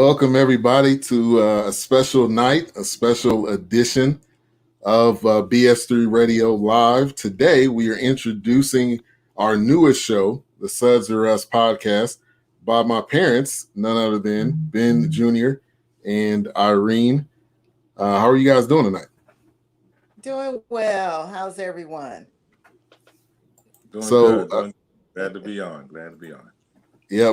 Welcome everybody to a special night, a special edition of BS3 Radio Live. Today we are introducing our newest show, the Sudds-R-Us podcast, by my parents, none other than Ben Jr. and Irene. How are you guys doing tonight? Doing well. How's everyone? Doing good. Glad to be on. Yeah,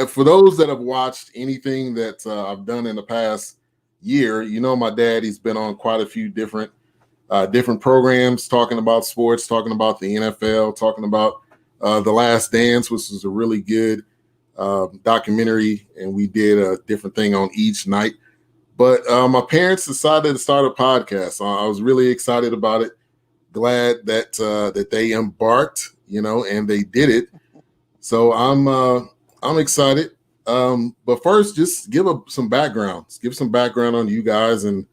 for those that have watched anything that I've done in the past year, you know my dad, he's been on quite a few different programs talking about sports, talking about the NFL, talking about The Last Dance, which is a really good documentary, and we did a different thing on each night. But my parents decided to start a podcast. I was really excited about it. Glad that they embarked, and they did it. So I'm excited. But first, just give some background. Give some background on you guys, and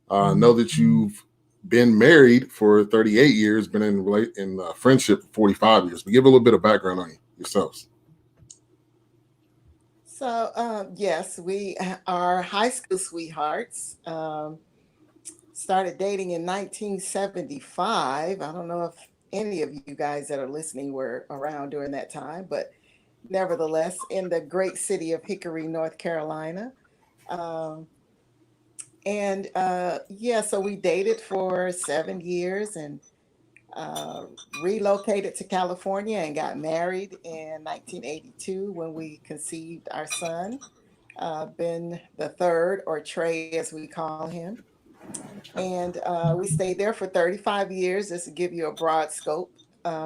know that you've been married for 38 years, been in friendship for 45 years. But give a little bit of background on yourselves. So yes, we are high school sweethearts. Started dating in 1975. I don't know if any of you guys that are listening were around during that time, but nevertheless, in the great city of Hickory, North Carolina. So we dated for 7 years and relocated to California and got married in 1982 when we conceived our son, Ben the third, or Trey as we call him. And we stayed there for 35 years, just to give you a broad scope,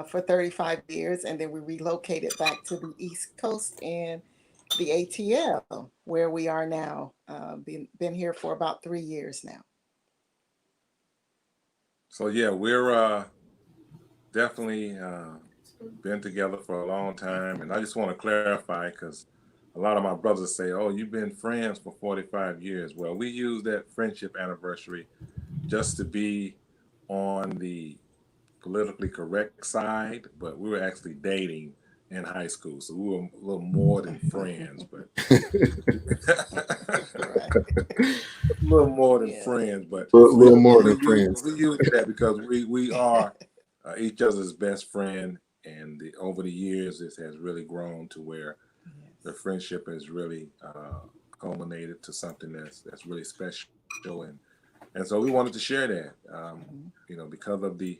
for 35 years. And then we relocated back to the East Coast and the ATL, where we are now. Been here for about 3 years now. So yeah, we're definitely been together for a long time. And I just want to clarify, because a lot of my brothers say, oh, you've been friends for 45 years. Well, we use that friendship anniversary just to be on the politically correct side, but we were actually dating in high school, so we were a little more than friends, but a little more than friends, but a little more than friends. We use that because we are each other's best friend, and over the years, this has really grown to where the friendship has really culminated to something that's really special, and so we wanted to share that, because of the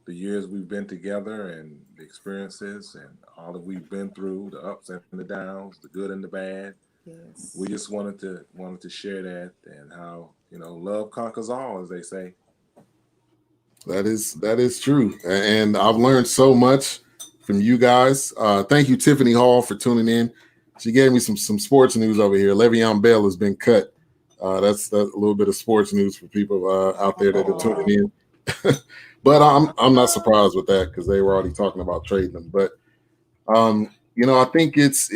years we've been together and the experiences and all that we've been through, the ups and the downs, the good and the bad. Yes. We just wanted to share that, and how love conquers all, as they say. That is true, and I've learned so much from you guys. Thank you, Tiffany Hall, for tuning in. She gave me some sports news over here. Le'Veon Bell has been cut. That's a little bit of sports news for people out there that are tuning in. But I'm not surprised with that, because they were already talking about trading them. But I think it's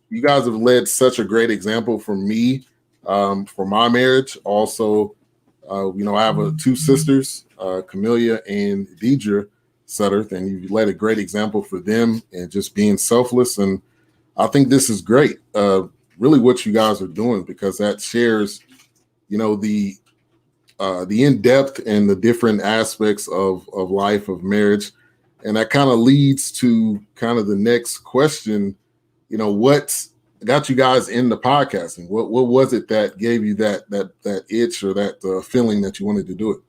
you guys have led such a great example for me, for my marriage. Also, I have two sisters, Camellia and Deidre Sudderth, and you've led a great example for them and just being selfless. And I think this is great, really what you guys are doing, because that shares, the in-depth and the different aspects of life, of marriage. And that kind of leads to kind of the next question, what got you guys into podcasting? What was it that gave you that itch, or that feeling that you wanted to do it?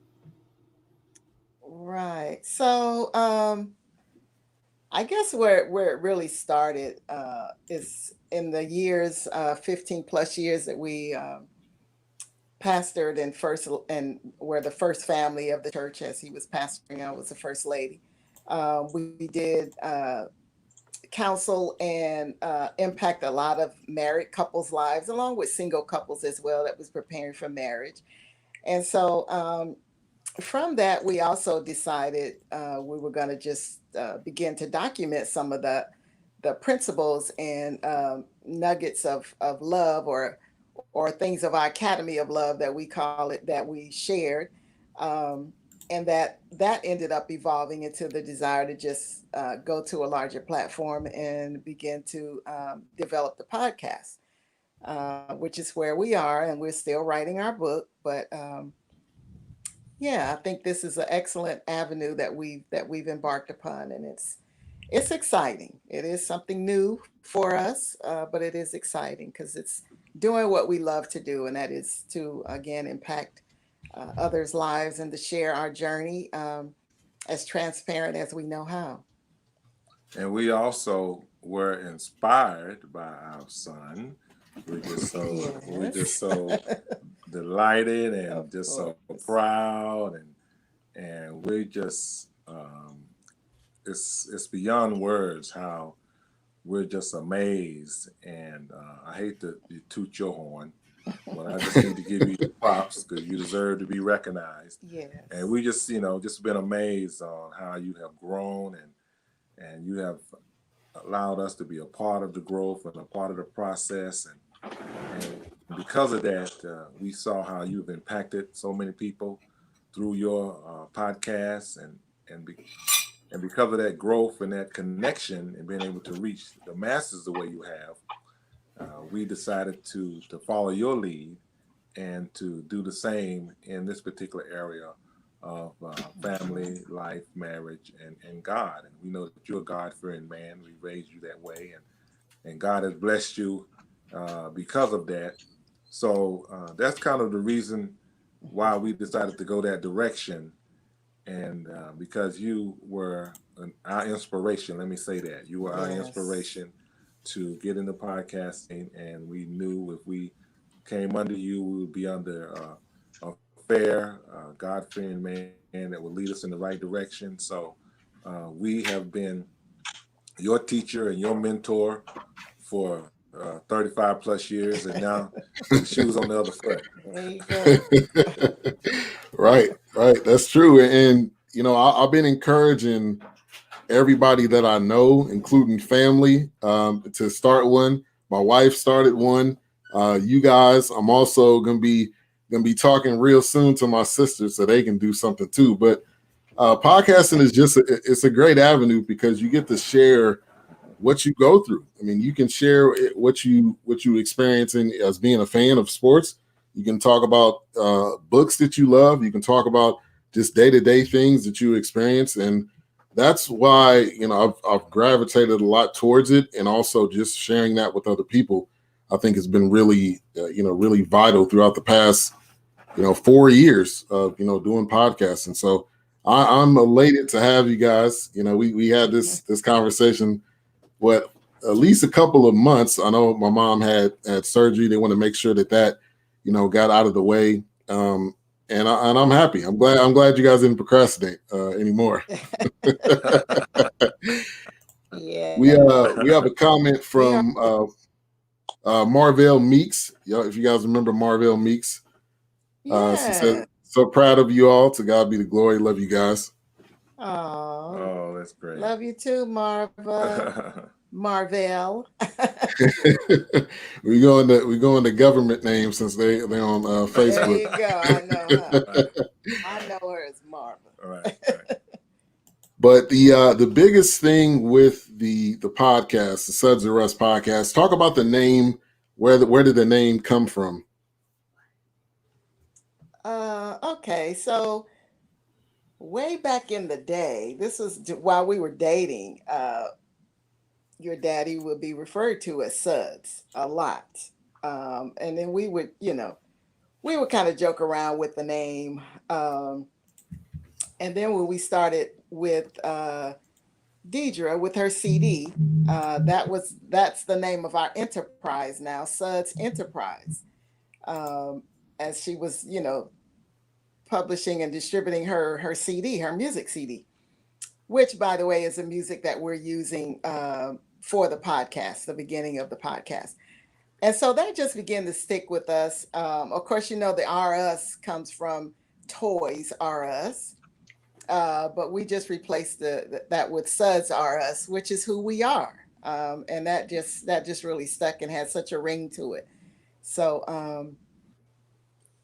Right. So I guess where it really started is in the years, 15 plus years that we pastored and we're the first family of the church. As he was pastoring, I was the first lady. We did counsel and impact a lot of married couples' lives, along with single couples as well, that was preparing for marriage. And so from that, we also decided we were going to just begin to document some of the principles and nuggets of love, or things of our Academy of Love, that we call it, that we shared. And that ended up evolving into the desire to just go to a larger platform and begin to develop the podcast. which is where we are, and we're still writing our book. But yeah, I think this is an excellent avenue that we've embarked upon, and it's exciting. It is something new for us, but it is exciting because it's doing what we love to do, and that is to again impact others' lives and to share our journey as transparent as we know how. And we also were inspired by our son. We're just so Yes, delighted of and just so course. proud, and we just it's beyond words how we're just amazed. And I hate to toot your horn, but I just need to give you props because you deserve to be recognized. And Yes. we just just been amazed on how you have grown, and you have allowed us to be a part of the growth and a part of the process. And because of that, we saw how you've impacted so many people through your podcast, and because of that growth and that connection and being able to reach the masses the way you have, we decided to follow your lead and to do the same in this particular area of family, life, marriage, and God. And we know that you're a God-fearing man. We raised you that way, and God has blessed you because of that. So that's kind of the reason why we decided to go that direction. And because you were our inspiration, let me say that you were our Yes. inspiration to get into podcasting, and we knew if we came under you, we would be under a fair, God-fearing man that would lead us in the right direction. So we have been your teacher and your mentor for 35 plus years, and now the shoe's on the other foot. There you go. Right, right. That's true. And I've been encouraging everybody that I know, including family, to start one. My wife started one. You guys, I'm also gonna be talking real soon to my sisters so they can do something too. But podcasting is it's a great avenue because you get to share what you go through. I mean, you can share what you experiencing as being a fan of sports. You can talk about books that you love. You can talk about just day-to-day things that you experience, and that's why I've gravitated a lot towards it, and also just sharing that with other people. I think has been really really vital throughout the past 4 years of doing podcasts, and so I'm elated to have you guys. We had this conversation what at least a couple of months. I know my mom had surgery. They want to make sure that got out of the way. And I'm happy. I'm glad you guys didn't procrastinate anymore. we Yeah. uh we have a comment We are. from Marvell Meeks. If you guys remember Marvell Meeks, she said, Yeah. "So proud of you all. To God be the glory. Love you guys." Oh, Oh, that's great. love you too, Marvell. we going to government names since they're on There Facebook. you go. I know, huh? Right, I know her as Marva. right, right. But the biggest thing with the podcast, the Sudds-R-Us podcast, talk about the name. Where did the name come from? Okay, so way back in the day, this was while we were dating. Your daddy would be referred to as Suds a lot, and then we would kind of joke around with the name. Um, and then when we started with Deidre with her CD, that's the name of our enterprise now, Suds Enterprise. Um, as she was, publishing and distributing her CD, her music CD, which, by the way, is the music that we're using for the podcast, the beginning of the podcast. And so that just began to stick with us. Of course, the R Us comes from Toys R Us, but we just replaced that with Sudds-R-Us, which is who we are. And that just really stuck and had such a ring to it. So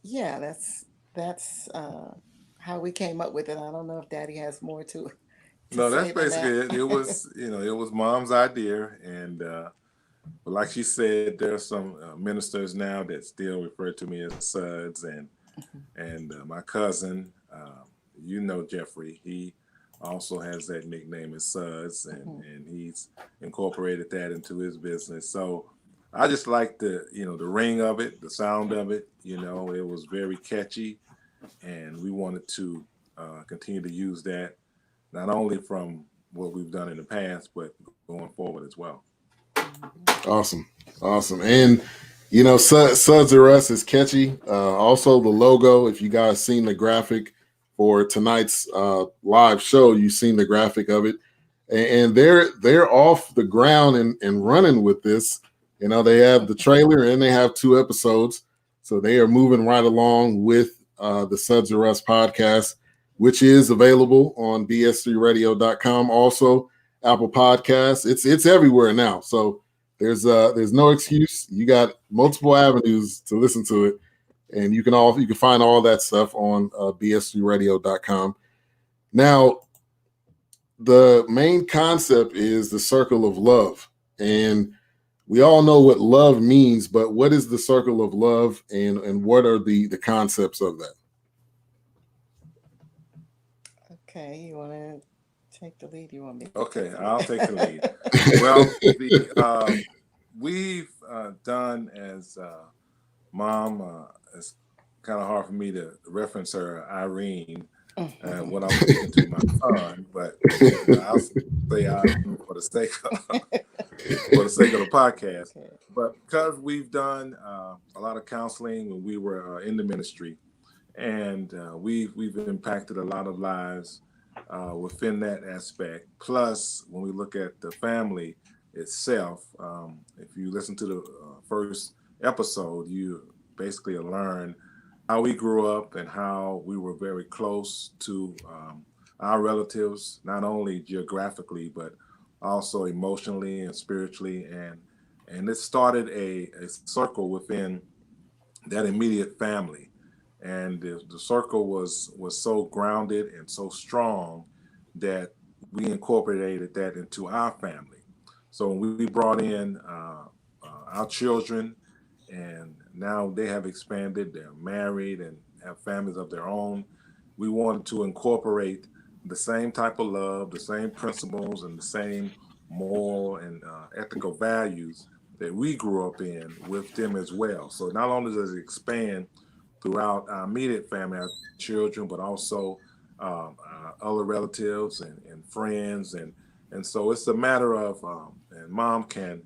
yeah, that's how we came up with it. I don't know if Daddy has more to No, that's say than basically that. it. It was it was mom's idea, and But like she said, there are some ministers now that still refer to me as Sudds, and my cousin, Jeffrey, he also has that nickname as Sudds, and he's incorporated that into his business. So I just like the ring of it, the sound of it. It was very catchy, and we wanted to continue to use that not only from what we've done in the past, but going forward as well. Awesome. And Sudds-R-Us is catchy. Also the logo, if you guys seen the graphic for tonight's live show, you've seen the graphic of it. And they're off the ground and running with this. They have the trailer and they have 2 episodes. So they are moving right along with the Sudds-R-Us podcast, which is available on BS3Radio.com. Also, Apple Podcasts. It's everywhere now. So there's no excuse. You got multiple avenues to listen to it, and you can find all that stuff on BS3Radio.com. Now, the main concept is the circle of love, and we all know what love means. But what is the circle of love, and what are the concepts of that? Okay, you want to take the lead? You want me? Okay, I'll take the lead. Well, we've done as mom. It's kind of hard for me to reference her, Irene, when I'm speaking to my son, but I'll say Irene for the sake of the podcast. Okay. But because we've done a lot of counseling when we were in the ministry, and we've impacted a lot of lives within that aspect. Plus, when we look at the family itself, if you listen to the first episode, you basically learn how we grew up and how we were very close to our relatives, not only geographically, but also emotionally and spiritually. And it started a circle within that immediate family. And the circle was so grounded and so strong that we incorporated that into our family. So when we brought in our children, and now they have expanded, they're married and have families of their own, we wanted to incorporate the same type of love, the same principles, and the same moral and ethical values that we grew up in with them as well. So not only does it expand throughout our immediate family, our children, but also other relatives and friends, and so it's a matter of, and Mom can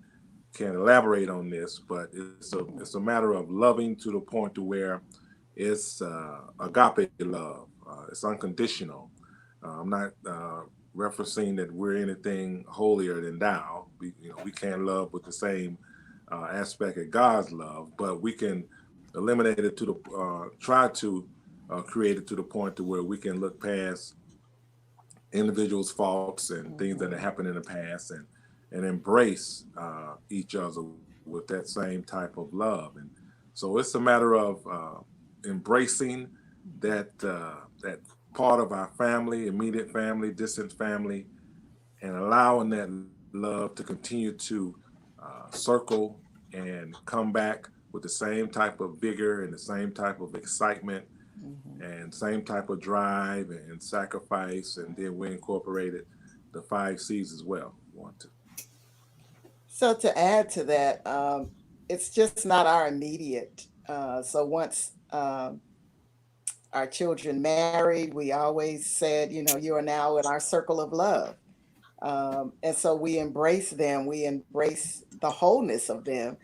elaborate on this, but it's a matter of loving to the point to where it's agape love. It's unconditional. I'm not referencing that we're anything holier than thou. We can't love with the same aspect of God's love, but we can eliminate it to the try to create it to the point to where we can look past individuals' faults and things that have happened in the past, and embrace each other with that same type of love. And so it's a matter of embracing that that part of our family, immediate family, distant family, and allowing that love to continue to circle and come back with the same type of vigor and the same type of excitement and same type of drive and sacrifice. And then we incorporated the 5 C's as well. So to add to that, it's just not our immediate. So once our children married, we always said, you are now in our circle of love. And so we embrace them. We embrace the wholeness of them.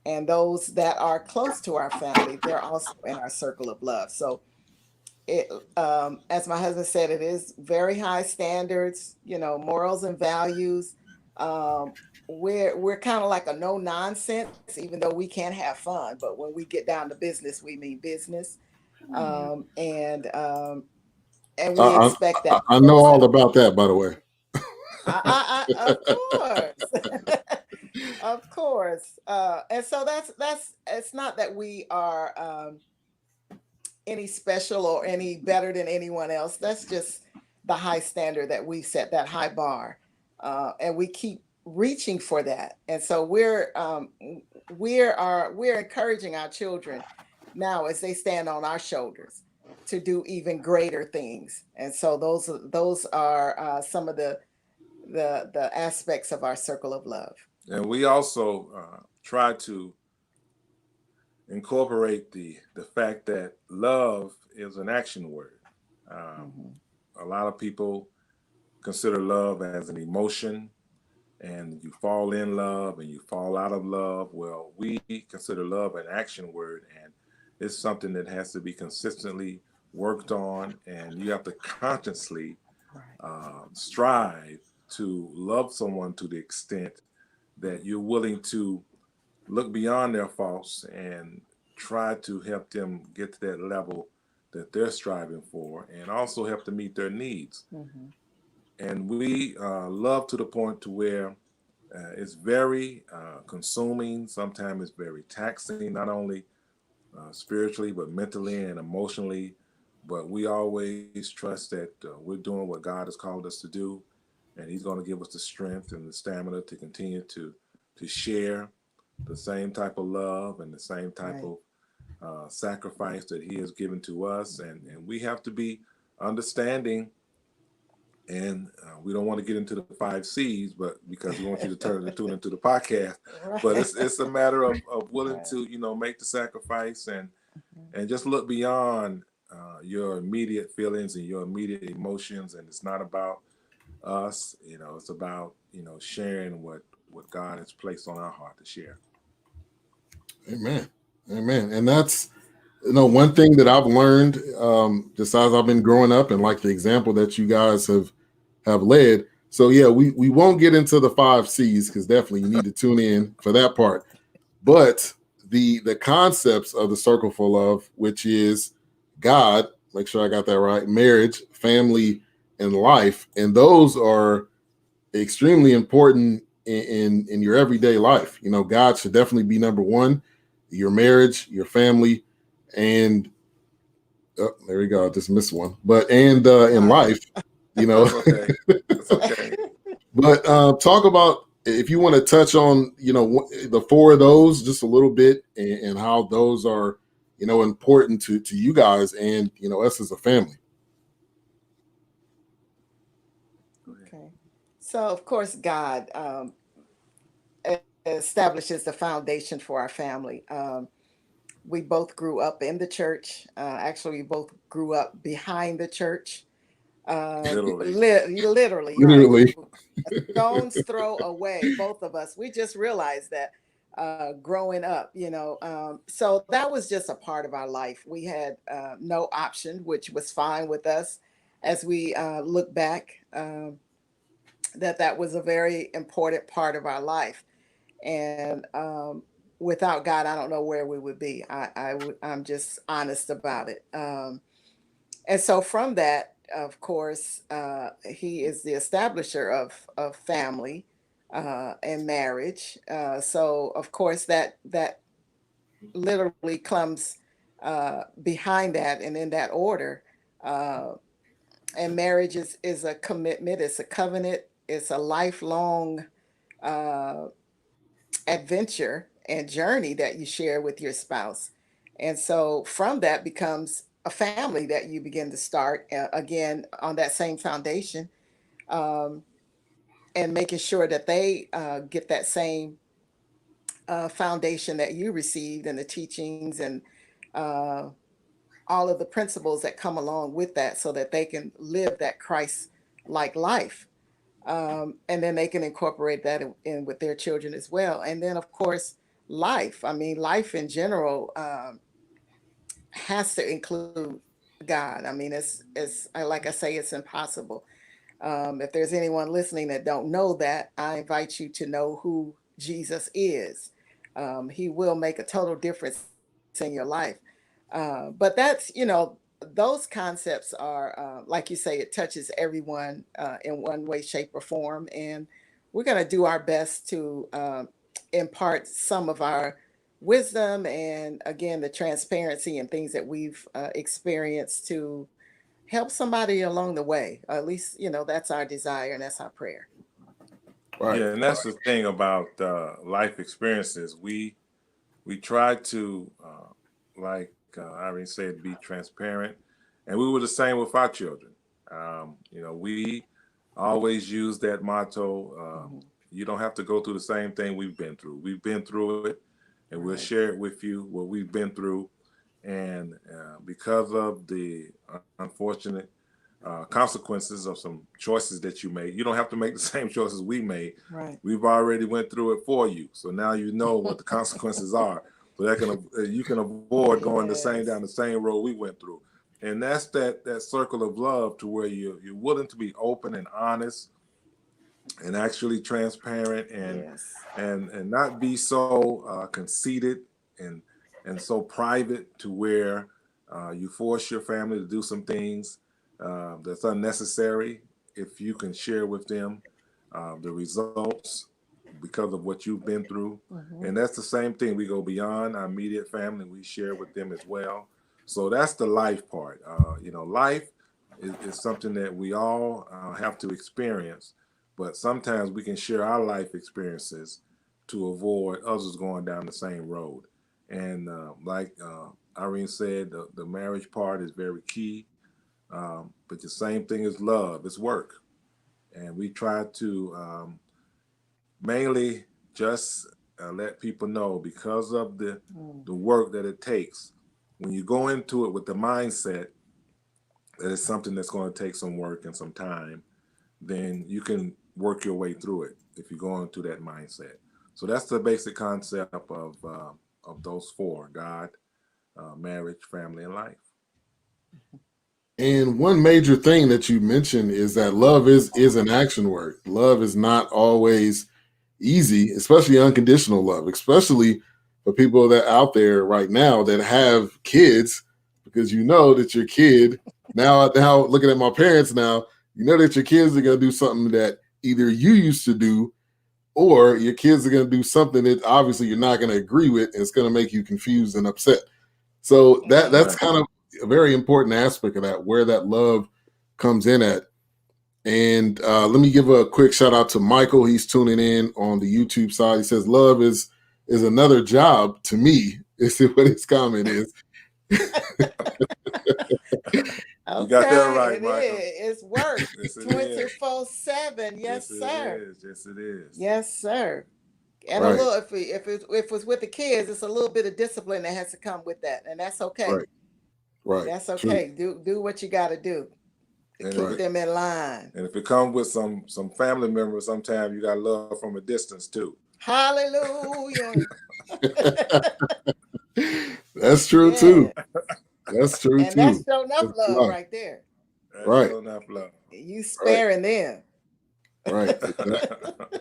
And those that are close to our family, they're also in our circle of love. So it, as my husband said, it is very high standards, morals and values. We're kind of like a no nonsense, even though we can have fun. But when we get down to business, we mean business. And we expect that. I know all about that, by the way. Of course. Of course. And so that's it's not that we are any special or any better than anyone else. That's just the high standard that we set, that high bar. And we keep reaching for that. And so we're encouraging our children now as they stand on our shoulders to do even greater things. And so those are some of the aspects of our circle of love. And we also try to incorporate the fact that love is an action word. A lot of people consider love as an emotion, and you fall in love and you fall out of love. Well, we consider love an action word, and it's something that has to be consistently worked on, and you have to consciously strive to love someone to the extent that you're willing to look beyond their faults and try to help them get to that level that they're striving for, and also help to meet their needs. And we love to the point to where it's very consuming. Sometimes it's very taxing, not only spiritually, but mentally and emotionally. But we always trust that we're doing what God has called us to do, and He's going to give us the strength and the stamina to continue to share the same type of love and the same type of sacrifice that He has given to us. And we have to be understanding. And we don't want to get into the 5 C's, but because we want you to tune into the podcast. But it's a matter of willing to make the sacrifice and just look beyond your immediate feelings and your immediate emotions. And it's not about us, it's about sharing what God has placed on our heart to share. Amen. And that's one thing that I've learned just as I've been growing up, and like the example that you guys have led. So yeah, we won't get into the 5 C's because definitely you need to tune in for that part. But the concepts of the circle for love, which is God, make sure I got that right, marriage, family, and life, and those are extremely important in your everyday life. God should definitely be number one. Your marriage, your family, and there we go. I just missed one. But in life, That's okay. That's okay. But talk about, if you want to touch on, the 4 of those just a little bit, and how those are, important to you guys and, us as a family. Okay. So, of course, God establishes the foundation for our family. We both grew up in the church. Actually, we both grew up behind the church. Literally, right? A stone's throw away, both of us. We just realized that growing up, so that was just a part of our life. We had no option, which was fine with us as we look back, that was a very important part of our life. And without God, I don't know where we would be. I'm just honest about it. And so from that, of course, He is the establisher of family and marriage. So of course that literally comes behind that and in that order. And marriage is a commitment, it's a covenant, it's a lifelong uh, adventure and journey that you share with your spouse. And so from that becomes a family that you begin to start again on that same foundation, um, and making sure that they get that same foundation that you received, and the teachings and uh, all of the principles that come along with that, so that they can live that Christ like life. And then they can incorporate that in with their children as well. And then, of course, life. I mean, life in general has to include God. I mean, like I say, it's impossible. If there's anyone listening that don't know that, I invite you to know who Jesus is. He will make a total difference in your life. But that's, those concepts are, like you say, it touches everyone in one way, shape, or form. And we're going to do our best to impart some of our wisdom and, again, the transparency and things that we've experienced to help somebody along the way. At least, that's our desire and that's our prayer. Right. Yeah, and that's the thing about life experiences. We try to, like Irene said, be transparent, and we were the same with our children. We always use that motto. You don't have to go through the same thing we've been through. We've been through it, and we'll share it with you what we've been through. And because of the unfortunate consequences of some choices that you made, you don't have to make the same choices we made. Right. We've already went through it for you, so now you know what the consequences are. So that you can avoid going down the same road we went through. And that's that circle of love, to where you're willing to be open and honest and actually transparent, and not be so conceited and so private, to where you force your family to do some things that's unnecessary. If you can share with them the results because of what you've been through. And that's the same thing. We go beyond our immediate family. We share with them as well. So that's the life part. Life is something that we all have to experience, but sometimes we can share our life experiences to avoid others going down the same road. And like Irene said, the marriage part is very key. But the same thing is love, it's work. And we try to mainly just let people know, because of the work that it takes. When you go into it with the mindset that it's something that's going to take some work and some time, then you can work your way through it if you go into that mindset. So that's the basic concept of those four: God, marriage, family, and life. And one major thing that you mentioned is that love is an action word. Love is not always easy, especially unconditional love, especially for people that out there right now that have kids, because you know that your kid now looking at my parents now, you know that your kids are going to do something that either you used to do, or your kids are going to do something that obviously you're not going to agree with, and it's going to make you confused and upset. So that's kind of a very important aspect of that, where that love comes in at. And let me give a quick shout out to Michael. He's tuning in on the YouTube side. He says, love is another job to me. Is what his comment is. You got that right, Michael. It's work. 24/7. Yes, sir. Yes, it is. Yes, sir. And Right. a little, if it's with the kids, it's a little bit of discipline that has to come with that, and that's okay. Right. That's okay. True. Do what you got to do to keep them in line. And if it comes with some family members, sometimes you got love from a distance too. Hallelujah. That's true too. That's true and too. And that's still enough love right there. That's still enough love. You sparing them. Right.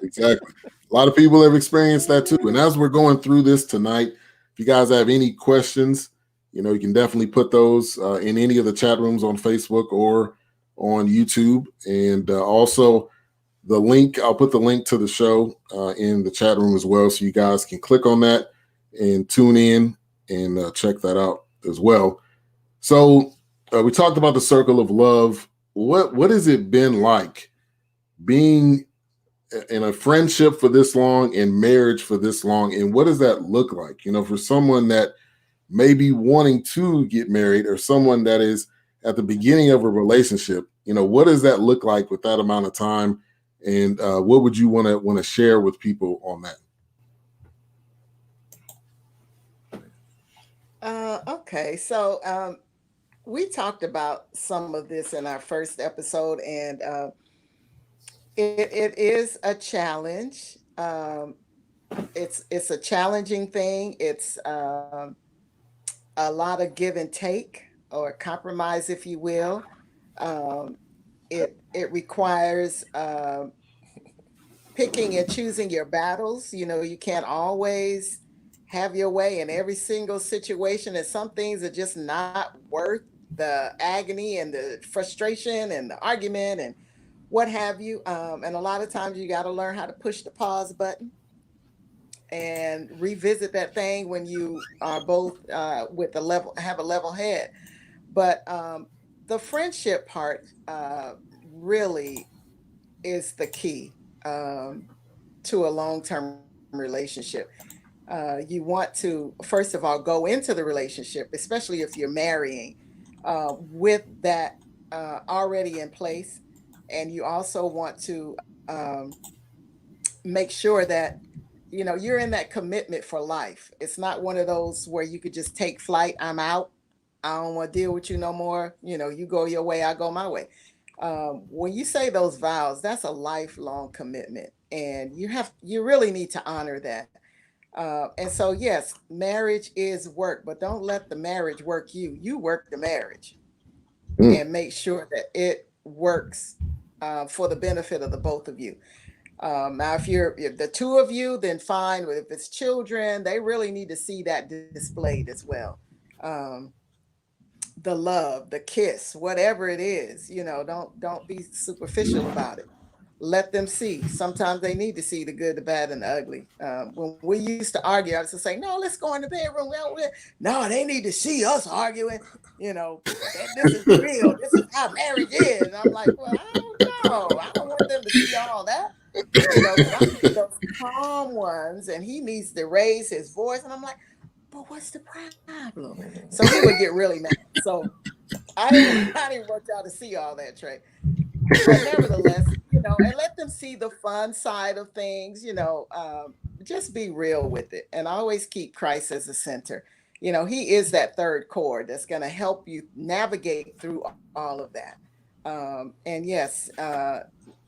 Exactly. A lot of people have experienced that too. And as we're going through this tonight, if you guys have any questions, you can definitely put those in any of the chat rooms on Facebook or on YouTube. And also the link, I'll put the link to the show in the chat room as well, so you guys can click on that and tune in and check that out as well. So we talked about the circle of love. What has it been like being in a friendship for this long and marriage for this long? And what does that look like, for someone that may be wanting to get married, or someone that is at the beginning of a relationship? What does that look like with that amount of time? And what would you want to share with people on that? Okay. So we talked about some of this in our first episode, and it is a challenge. It's a challenging thing. It's a lot of give and take, or compromise, if you will. It requires picking and choosing your battles. You can't always have your way in every single situation, and some things are just not worth the agony and the frustration and the argument and what have you. And a lot of times you got to learn how to push the pause button and revisit that thing when you are both have a level head. But the friendship part really is the key. to a long-term relationship. You want to, first of all, go into the relationship, especially if you're marrying, with that already in place. And you also want to make sure that, you're in that commitment for life. It's not one of those where you could just take flight, I'm out, I don't want to deal with you no more. You go your way, I go my way. When you say those vows, that's a lifelong commitment, and you really need to honor that. And so, yes, marriage is work, but don't let the marriage work you. You work the marriage Mm. and make sure that it works for the benefit of the both of you. Now, if the two of you, then fine. But if it's children, they really need to see that displayed as well. Um, the love, the kiss, whatever it is, don't be superficial about it. Let them see. Sometimes they need to see the good, the bad, and the ugly. When we used to argue, I used to say, "No, let's go in the bedroom." No, they need to see us arguing. That this is real. This is how marriage is. And I'm like, well, I don't know. I don't want them to see all that. Because I need those calm ones, and he needs to raise his voice. And I'm like, but what's the problem? So he would get really mad. So I didn't want y'all to see all that, Trey. But nevertheless, and let them see the fun side of things. Just be real with it, and always keep Christ as the center. He is that third cord that's going to help you navigate through all of that. And yes,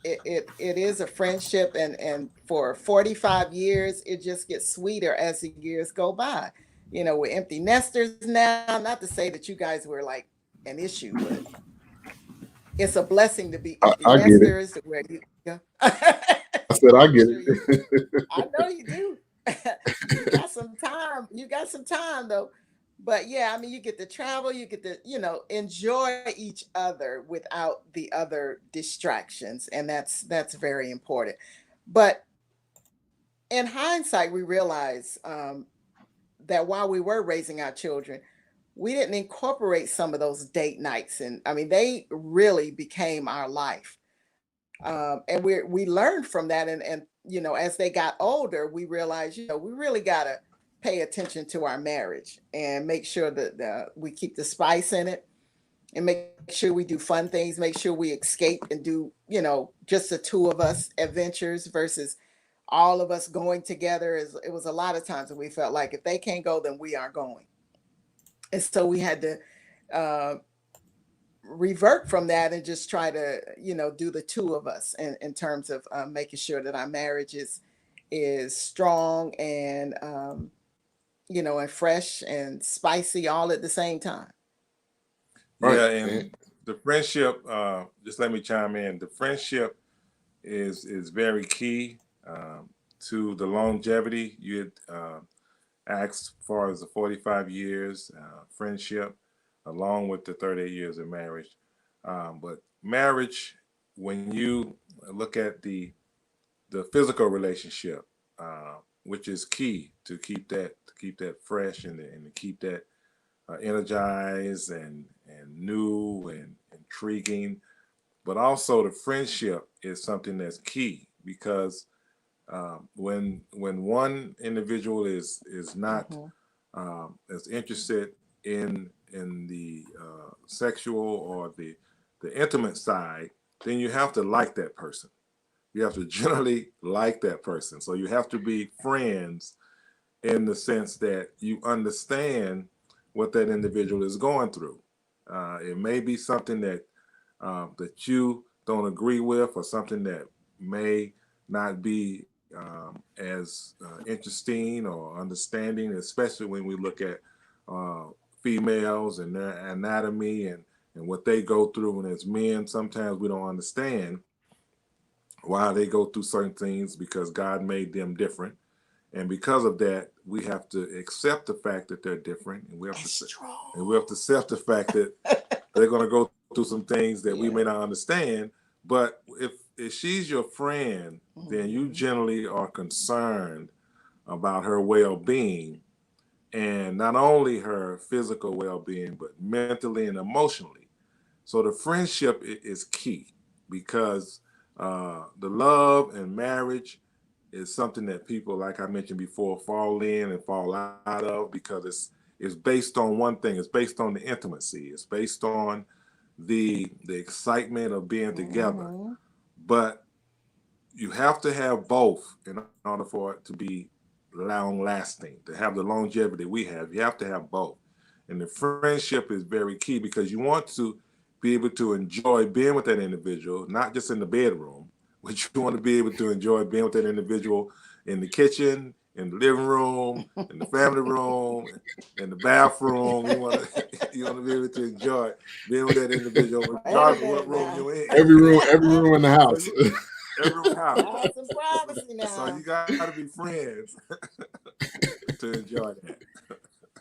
it is a friendship, and for 45 years, it just gets sweeter as the years go by. We're empty nesters now. Not to say that you guys were like an issue, but it's a blessing to be empty I get it. nesters where you go. I said I I'm get sure you do. it. I know you do. You got some time. You got some time though. But yeah, I mean, you get to travel, you get to, enjoy each other without the other distractions. And that's very important. But in hindsight, we realize that while we were raising our children, we didn't incorporate some of those date nights. And I mean, they really became our life. And we learned from that. And as they got older, we realized, we really got to pay attention to our marriage and make sure that we keep the spice in it, and make sure we do fun things, make sure we escape and do, just the two of us adventures versus all of us going together. It was a lot of times that we felt like if they can't go, then we aren't going. And so we had to revert from that and just try to, do the two of us in terms of making sure that our marriage is strong and, and fresh and spicy all at the same time. Right. Yeah, and the friendship, just let me chime in. The friendship is very key to the longevity. You had asked as far as the 45 years friendship, along with the 38 years of marriage. But marriage, when you look at the physical relationship, which is key to keep that fresh and to keep that energized and new and intriguing, but also the friendship is something that's key because when one individual is not as interested in the sexual or the intimate side, then you have to like that person. You have to generally like that person. So you have to be friends in the sense that you understand what that individual is going through. It may be something that you don't agree with, or something that may not be as interesting or understanding, especially when we look at females and their anatomy and what they go through. And as men, sometimes we don't understand why they go through certain things because God made them different. And because of that, we have to accept the fact that they're different, and we have to accept the fact that they're going to go through some things that we may not understand. But if she's your friend, then you generally are concerned about her well-being, and not only her physical well-being, but mentally and emotionally. So the friendship is key because the love and marriage is something that people, like I mentioned before, fall in and fall out of because it's based on one thing. It's based on the intimacy. It's based on the excitement of being together. Mm-hmm. But you have to have both in order for it to be long lasting, to have the longevity we have. You have to have both. And the friendship is very key because you want to be able to enjoy being with that individual, not just in the bedroom, but you want to be able to enjoy being with that individual in the kitchen, in the living room, in the family room, in the bathroom. You want to be able to enjoy being with that individual, regardless of what room you're in. Every room in the house. Every house. Have some privacy now. So you got to be friends to enjoy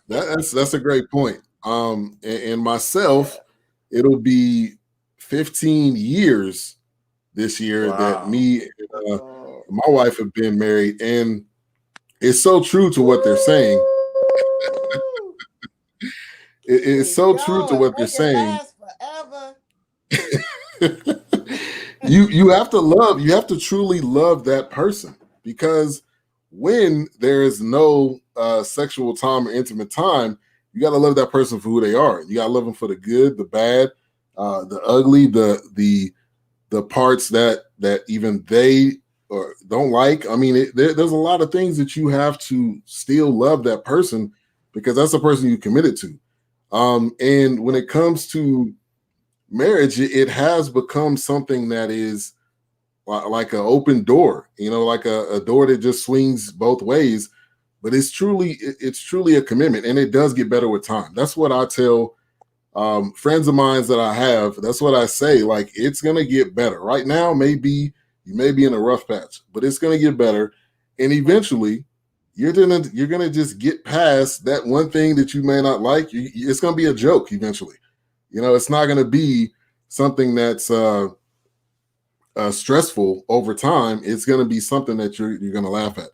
that. That's a great point. And myself, it'll be 15 years this year that me and my wife have been married, and it's so true to what they're saying. It's so true to what they're saying. You have to truly love that person, because when there is no sexual time or intimate time, you got to love that person for who they are. You got to love them for the good, the bad, the ugly, the parts that even they or don't like. I mean, there's a lot of things that you have to still love that person, because that's the person you committed to. And when it comes to marriage, it has become something that is like an open door, like a door that just swings both ways. But it's truly a commitment, and it does get better with time. That's what I tell friends of mine that I have. That's what I say. Like, it's gonna get better. Right now, you may be in a rough patch, but it's gonna get better, and eventually, you're gonna just get past that one thing that you may not like. It's gonna be a joke eventually. It's not gonna be something that's stressful over time. It's gonna be something that you're gonna laugh at.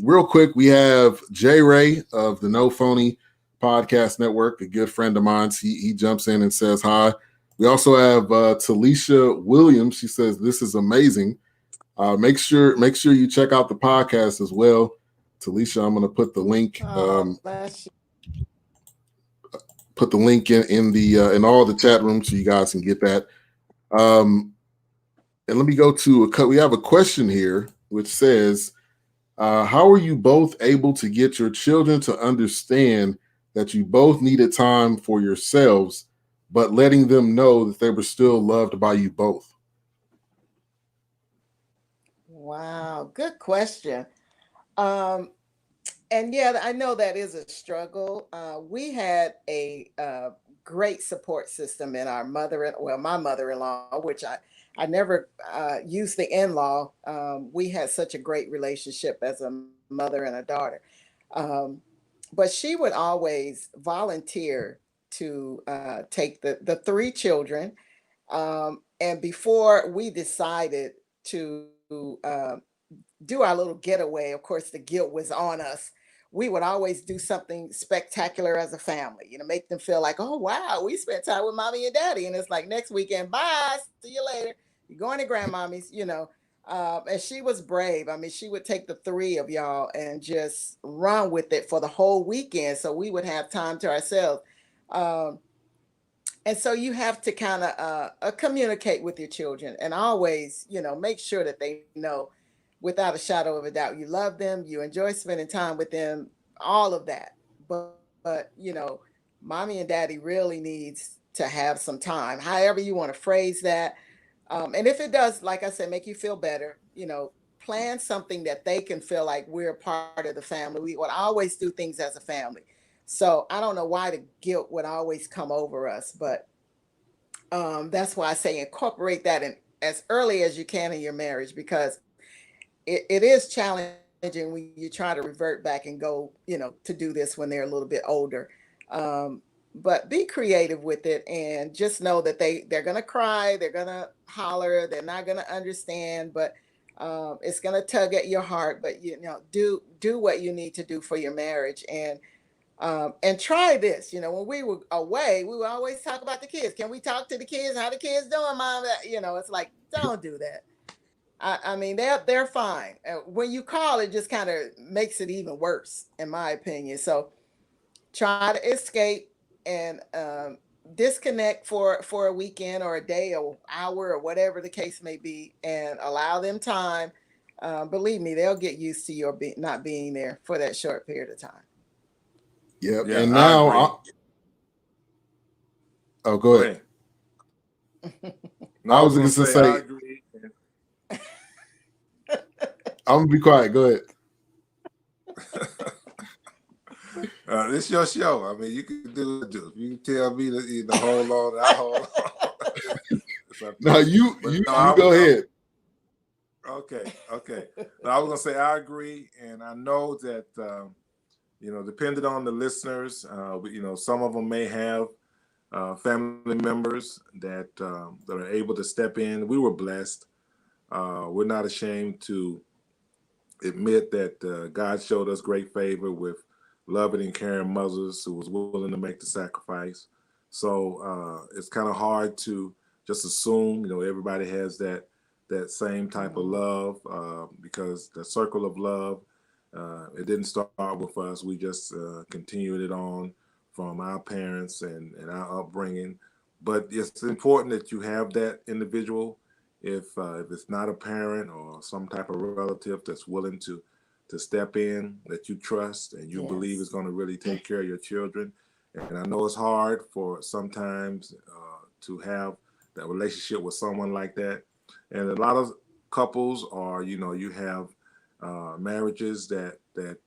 Real quick, we have Jay Ray of the No Phony Podcast Network, a good friend of mine. He jumps in and says hi. We also have Talisha Williams. She says, "This is amazing. Make sure you check out the podcast as well." Talisha, I'm going to put the link. Put the link in all the chat rooms so you guys can get that. And let me go to we have a question here which says, how are you both able to get your children to understand that you both needed time for yourselves, but letting them know that they were still loved by you both? Wow, good question. And yeah, I know that is a struggle. We had a great support system in our my mother-in-law, which I never used the in-law. We had such a great relationship as a mother and a daughter. But she would always volunteer to take the three children. And before we decided to do our little getaway, of course, the guilt was on us. We would always do something spectacular as a family, make them feel like, oh, wow, we spent time with mommy and daddy. And it's like, next weekend, bye, see you later. You're going to grandmommy's, and she was brave. I mean, she would take the three of y'all and just run with it for the whole weekend. So we would have time to ourselves. And so you have to kind of communicate with your children and always, make sure that they know without a shadow of a doubt, you love them, you enjoy spending time with them, all of that. But mommy and daddy really needs to have some time, however you want to phrase that. And if it does, like I said, make you feel better, plan something that they can feel like we're part of the family. We would always do things as a family. So I don't know why the guilt would always come over us, but that's why I say incorporate that in as early as you can in your marriage, because it is challenging when you try to revert back and go, to do this when they're a little bit older. But be creative with it and just know that they're going to cry, they're going to holler, they're not going to understand, but it's going to tug at your heart. But, do what you need to do for your marriage. And try this, when we were away, we would always talk about the kids. Can we talk to the kids? How the kids doing, mom? It's like, don't do that. I mean, they're fine. When you call, it just kind of makes it even worse, in my opinion. So try to escape and disconnect for a weekend or a day or hour or whatever the case may be, and allow them time. Believe me, they'll get used to your not being there for that short period of time. Yep. Yeah, And I now, agree. go Go ahead. No, I I was was going going to to say say, I agree. I'm going to be quiet. Go ahead. This is your show. I mean, you can do it. If you tell me to hold on, I hold on. No, you go ahead. Okay. Now, I was gonna say I agree, and I know that depending on the listeners, some of them may have family members that are able to step in. We were blessed. We're not ashamed to admit that God showed us great favor with loving and caring mothers who was willing to make the sacrifice. So it's kind of hard to just assume, everybody has that same type of love because the circle of love, it didn't start with us. We just continued it on from our parents and our upbringing. But it's important that you have that individual if it's not a parent or some type of relative that's willing to step in, that you trust and you believe is going to really take care of your children. And I know it's hard for sometimes to have that relationship with someone like that. And a lot of couples are, you have marriages that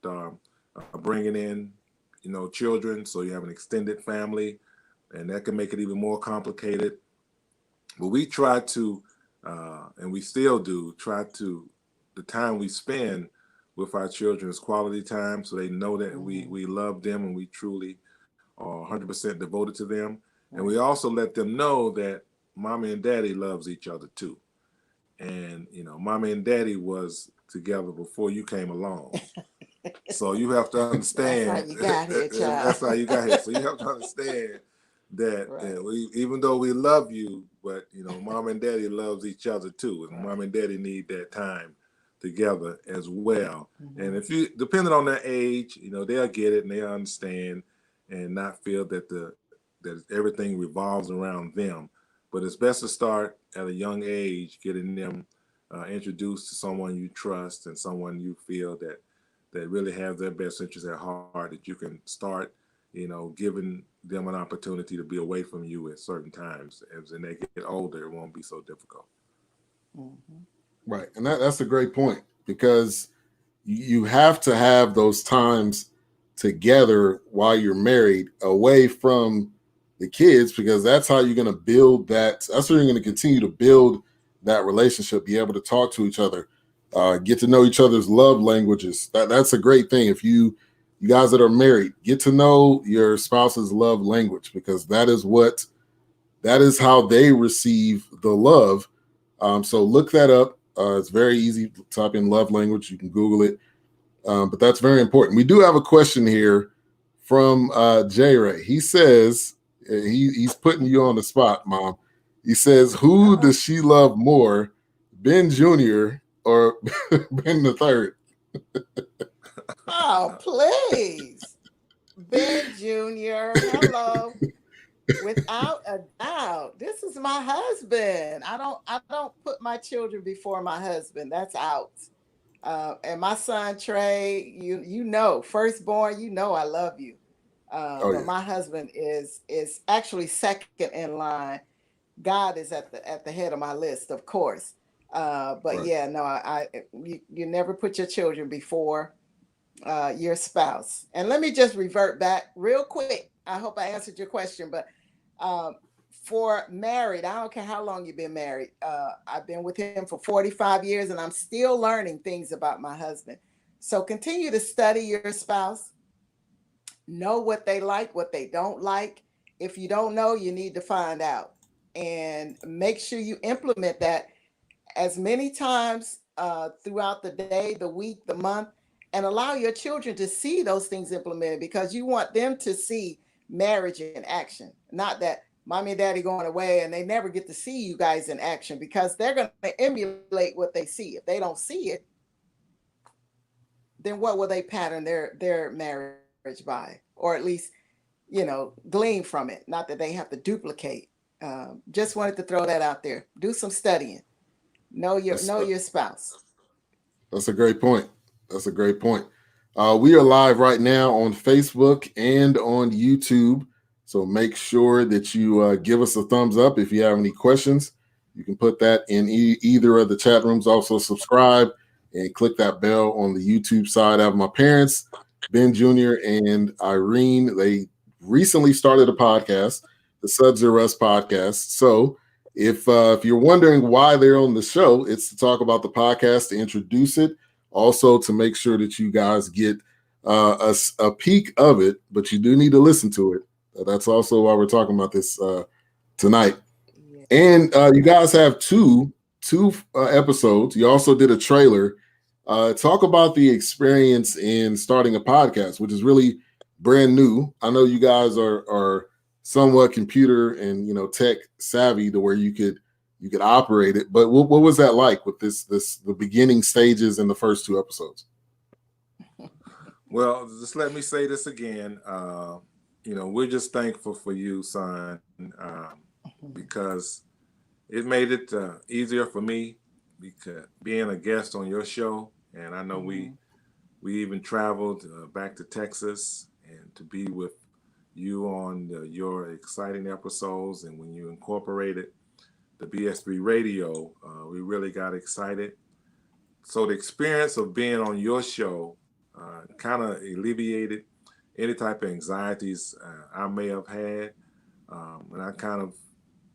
are bringing in, children. So you have an extended family, and that can make it even more complicated. But we try to, and we still do, the time we spend with our children is quality time, so they know that we love them and we truly are 100% devoted to them. And we also let them know that mommy and daddy loves each other too. And, mommy and daddy was together before you came along. So you have to understand. That's how you got here, child. That's how you got here. So you have to understand that even though we love you, but mom and daddy loves each other too, and mom and daddy need that time together as well. And if you, depending on their age, they'll get it and they'll understand and not feel that that everything revolves around them. But it's best to start at a young age, getting them introduced to someone you trust and someone you feel that really have their best interests at heart, that you can start, giving them an opportunity to be away from you at certain times. As they get older, it won't be so difficult. Right. And that's a great point, because you have to have those times together while you're married, away from the kids, because that's how you're going to build that's how you're going to continue to build that relationship, be able to talk to each other, get to know each other's love languages. That's a great thing. If you guys that are married, get to know your spouse's love language, because that is how they receive the love. So look that up. It's very easy to type in love language. You can Google it. But that's very important. We do have a question here from J Ray. He says, he's putting you on the spot, Mom. He says, who does she love more, Ben Jr. or Ben the Third? Oh, please. Ben Jr., hello. Without a doubt, this is my husband. I don't put my children before my husband. That's out. And my son Trey, firstborn, I love you. But my husband is actually second in line. God is at the head of my list, of course. But yeah, no, you never put your children before your spouse. And let me just revert back real quick. I hope I answered your question, but for married, I don't care how long you've been married. I've been with him for 45 years and I'm still learning things about my husband. So continue to study your spouse, know what they like, what they don't like. If you don't know, you need to find out, and make sure you implement that as many times throughout the day, the week, the month, and allow your children to see those things implemented, because you want them to see marriage in action, not that mommy and daddy going away, and they never get to see you guys in action because they're going to emulate what they see. If they don't see it, then what will they pattern their marriage by, or at least, glean from it? Not that they have to duplicate. Just wanted to throw that out there. Do some studying. Know your spouse. That's a great point. That's a great point. We are live right now on Facebook and on YouTube. So make sure that you give us a thumbs up. If you have any questions, you can put that in either of the chat rooms. Also subscribe and click that bell on the YouTube side. I have my parents, Ben Jr. and Irene. They recently started a podcast, the Sudds-R-Us podcast. So if you're wondering why they're on the show, it's to talk about the podcast, to introduce it, also to make sure that you guys get a peek of it, but you do need to listen to it. That's also why we're talking about this tonight. Yeah. And you guys have two episodes. You also did a trailer. Talk about the experience in starting a podcast, which is really brand new. I know you guys are somewhat computer and tech savvy to where you could operate it. But what was that like with the beginning stages in the first two episodes? Well, just let me say this again. We're just thankful for you, son, because it made it easier for me because being a guest on your show, and I know we even traveled back to Texas and to be with you on your exciting episodes, and when you incorporated the BS3 Radio, we really got excited. So the experience of being on your show kind of alleviated any type of anxieties I may have had, and I kind of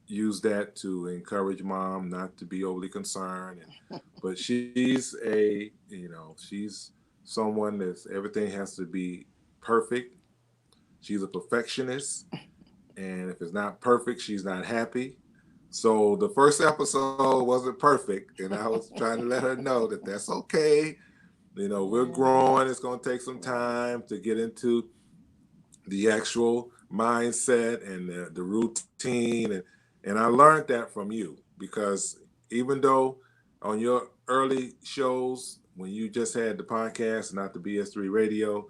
used that to encourage mom not to be overly concerned. But she's she's someone that everything has to be perfect. She's a perfectionist, and if it's not perfect, she's not happy. So the first episode wasn't perfect, and I was trying to let her know that that's okay. We're growing. It's going to take some time to get into the actual mindset and the routine. And I learned that from you, because even though on your early shows, when you just had the podcast, not the BS3 Radio,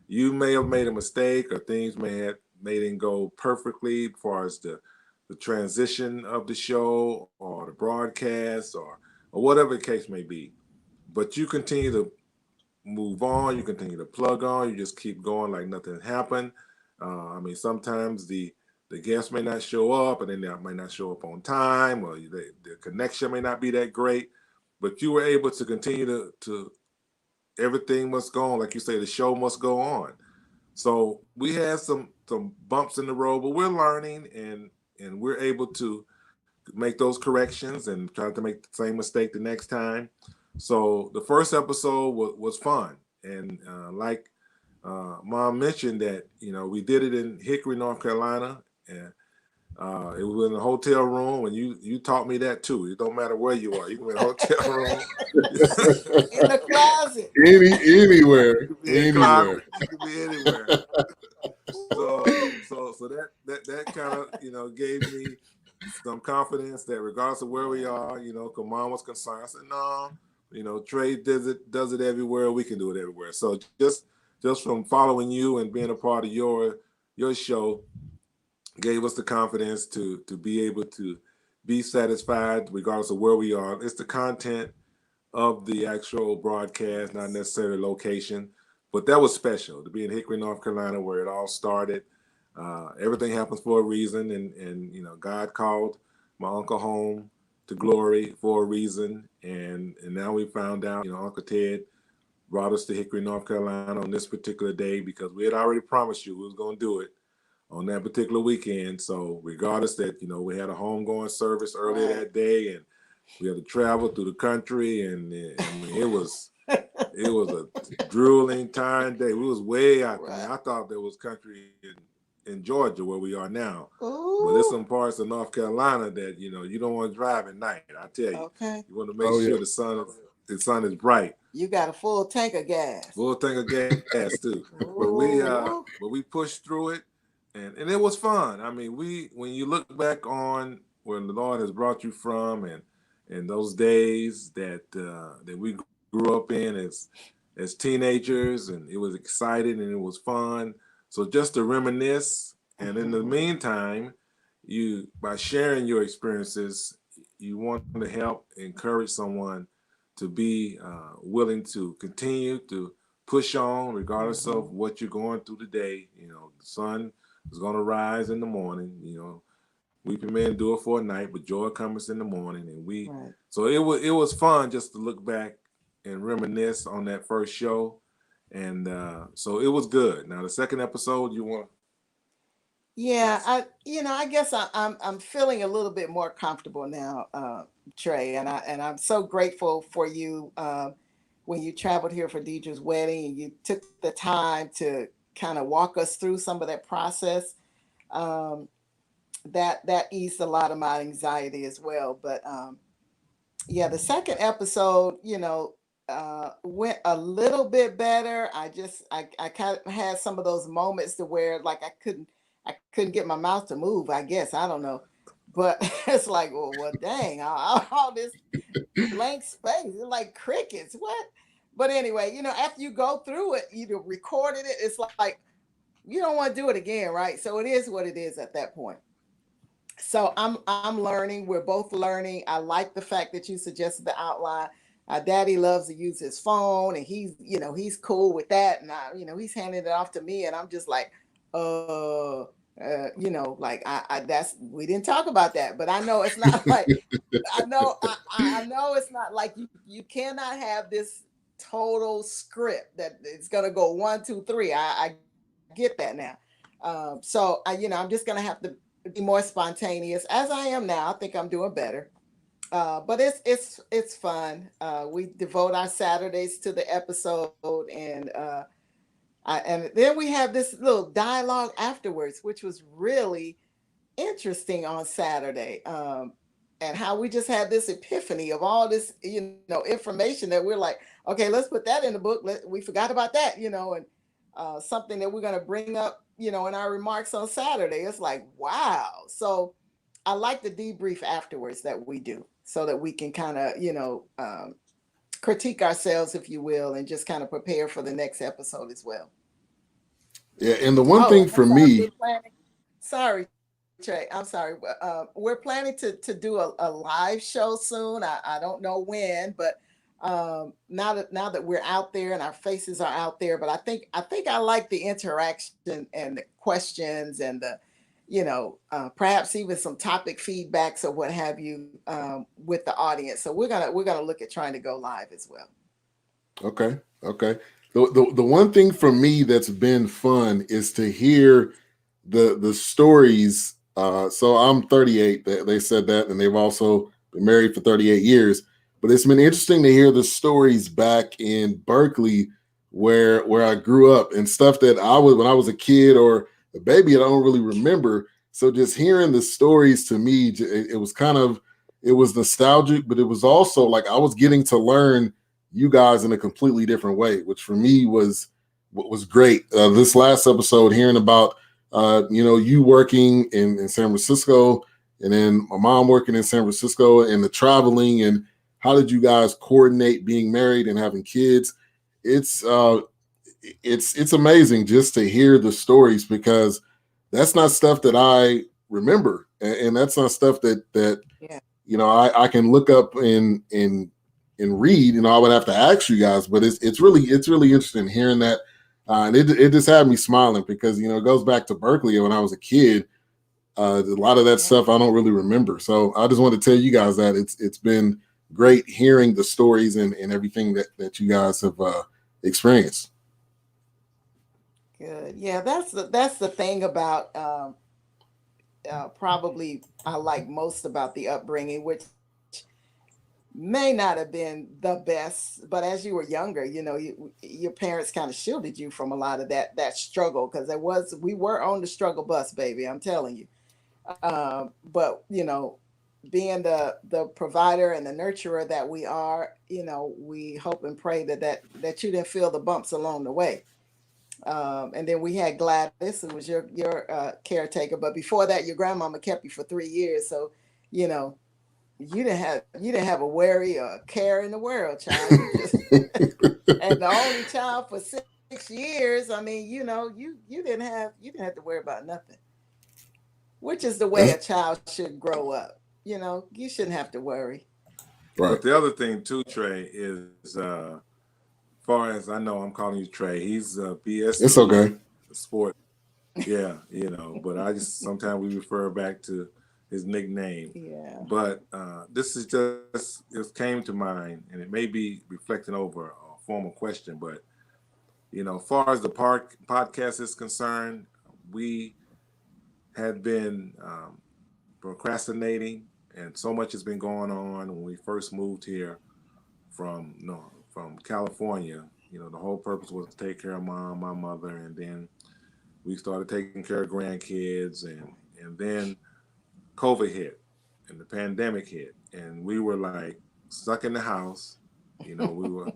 you may have made a mistake, or things may didn't go perfectly as far as the transition of the show or the broadcast or whatever the case may be. But you continue to move on, you continue to plug on, you just keep going like nothing happened. Sometimes the guests may not show up, and then they might not show up on time, or the connection may not be that great, but you were able to continue to everything must go on. Like you say, the show must go on. So we had some bumps in the road, but we're learning, and we're able to make those corrections and try to make the same mistake the next time. So the first episode was fun. And like Mom mentioned that, we did it in Hickory, North Carolina, and it was in a hotel room, and you taught me that too. It don't matter where you are. You can be in a hotel room. In the closet. Anywhere. You can be anywhere. So that kind of, gave me some confidence that regardless of where we are, because Mom was concerned. I said, no, Trey does it everywhere. We can do it everywhere. So just from following you and being a part of your show gave us the confidence to be able to be satisfied regardless of where we are. It's the content of the actual broadcast, not necessarily location, but that was special to be in Hickory, North Carolina, where it all started. Everything happens for a reason, and God called my uncle home to glory for a reason, and now we found out, Uncle Ted brought us to Hickory, North Carolina on this particular day because we had already promised you we was going to do it on that particular weekend. So regardless that, we had a homegoing service earlier that day, and we had to travel through the country, and it was a drooling, tiring day. We was way out there. I thought there was country in Georgia where we are now. Ooh. But there's some parts of North Carolina that, you don't want to drive at night. I tell you, you want to make sure the sun is bright. You got a full tank of gas. Full tank of gas too. But we pushed through it, and it was fun. I mean, when you look back on where the Lord has brought you from, and those days that we grew up in as teenagers, and it was exciting and it was fun. So just to reminisce, and in the meantime, you by sharing your experiences, you want to help encourage someone to be willing to continue to push on regardless of what you're going through today. You know, the sun is going to rise in the morning. You know, weeping may endure for a night, but joy comes in the morning. And so it was fun just to look back and reminisce on that first show. And so it was good. Now the second episode, you want? Yeah, I guess I'm feeling a little bit more comfortable now, Trey, and I'm so grateful for you when you traveled here for Deidre's wedding and you took the time to kind of walk us through some of that process. Um, that eased a lot of my anxiety as well. But yeah, the second episode, went a little bit better. I kind of had some of those moments to where like I couldn't get my mouth to move, I guess. I don't know. But it's like, well dang, all this blank space. It's like crickets. What? But anyway, after you go through it, you recorded it, it's like you don't want to do it again, right? So it is what it is at that point. So I'm learning. We're both learning. I like the fact that you suggested the outline. Daddy loves to use his phone, and he's cool with that. And he's handing it off to me, and I'm just like, like that's we didn't talk about that, but I know it's not like I know it's not like you cannot have this total script that it's gonna go 1, 2, 3. I get that now. So I'm just gonna have to be more spontaneous as I am now. I think I'm doing better. But it's fun. We devote our Saturdays to the episode, and and then we have this little dialogue afterwards, which was really interesting on Saturday. And how we just had this epiphany of all this, information that we're like, okay, let's put that in the book. We forgot about that, and something that we're going to bring up, in our remarks on Saturday. It's like, wow. So I like the debrief afterwards that we do so that we can kind of, critique ourselves, if you will, and just kind of prepare for the next episode as well. Yeah. And the one thing for me, sorry, Trey, I'm sorry. We're planning to do a live show soon. I don't know when, but now that we're out there and our faces are out there, but I think I like the interaction and the questions and the perhaps even some topic feedbacks or what have you with the audience. So we're gonna look at trying to go live as well. Okay. The one thing for me that's been fun is to hear the stories. So I'm 38. They said that, and they've also been married for 38 years. But it's been interesting to hear the stories back in Berkeley, where I grew up, and stuff that when I was a kid or a baby, I don't really remember. So just hearing the stories to me, it was nostalgic, but it was also like I was getting to learn you guys in a completely different way, which for me was great. This last episode, hearing about you working in San Francisco, and then my mom working in San Francisco, and the traveling, and how did you guys coordinate being married and having kids? It's amazing just to hear the stories, because that's not stuff that I remember, and that's not stuff that I can look up and read. I would have to ask you guys, but it's really interesting hearing that, and it just had me smiling, because it goes back to Berkeley when I was a kid. A lot of that stuff I don't really remember, so I just want to tell you guys that it's been great hearing the stories and everything that you guys have experienced. Good. Yeah, that's the thing about probably I like most about the upbringing, which may not have been the best, but as you were younger, your parents kind of shielded you from a lot of that struggle, because we were on the struggle bus, baby. I'm telling you. But being the provider and the nurturer that we are, we hope and pray that you didn't feel the bumps along the way. And then we had Gladys, who was your caretaker. But before that, your grandmama kept you for 3 years. So, you know, you didn't have a worry or a care in the world, child. You just and the only child for 6 years. I mean, you know, you didn't have to worry about nothing, which is the way a child should grow up. You know, you shouldn't have to worry. Right. But the other thing too, Trey, is far as I know, I'm calling you Trey. He's BS3 It's okay. Sport. Yeah, you know, but I just sometimes we refer back to his nickname. Yeah. But this is just it came to mind, and it may be reflecting over a formal question, but you know, as far as the podcast is concerned, we had been procrastinating, and so much has been going on. When we first moved here from California, you know, the whole purpose was to take care of my mother, and then we started taking care of grandkids, and then COVID hit, and the pandemic hit, and we were like stuck in the house. You know, we were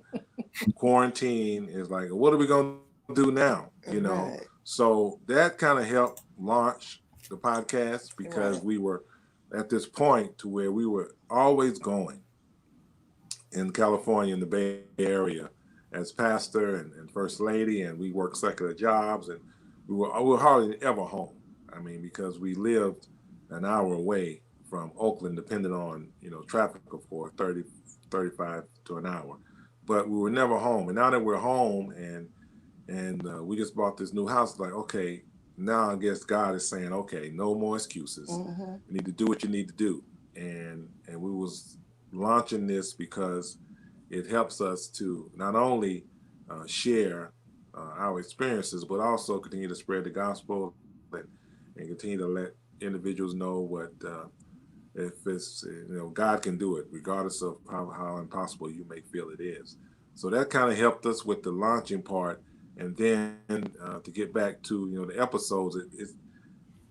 quarantined. It's like, what are we gonna do now? You know, Right. so that kind of helped launch the podcast because Right. we were at this point to where we were always going in California, in the Bay Area, as pastor and first lady, and we worked secular jobs, and we were hardly ever home. I mean, because we lived an hour away from Oakland, depending on, you know, traffic, of course, 30, 35 to an hour. But we were never home. And now that we're home and we just bought this new house, like, okay, now I guess God is saying, okay, no more excuses. Mm-hmm. You need to do what you need to do. And we was launching this because it helps us to not only share our experiences, but also continue to spread the gospel and continue to let individuals know what if it's, you know, God can do it regardless of how impossible you may feel it is. So that kind of helped us with the launching part, and then to get back to, you know, the episodes,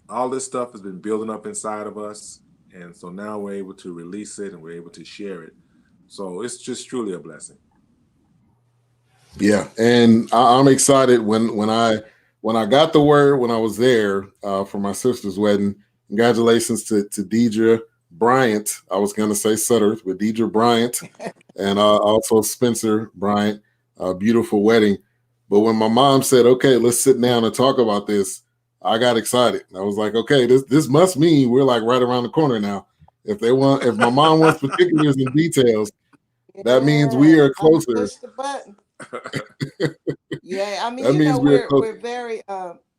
all this stuff has been building up inside of us, and so now we're able to release it and we're able to share it. So it's just truly a blessing. Yeah, and I'm excited when I got the word when I was there for my sister's wedding. Congratulations to Deidre Bryant. I was going to say Sudderth, but Deidre Bryant and also Spencer Bryant. Beautiful wedding. But when my mom said, "Okay, let's sit down and talk about this," I got excited. I was like, "Okay, this must mean we're like right around the corner now. If my mom wants particulars and details, that means we Yeah. are I'm closer. push the button. Yeah, I mean, That you know, means we are closer." we're very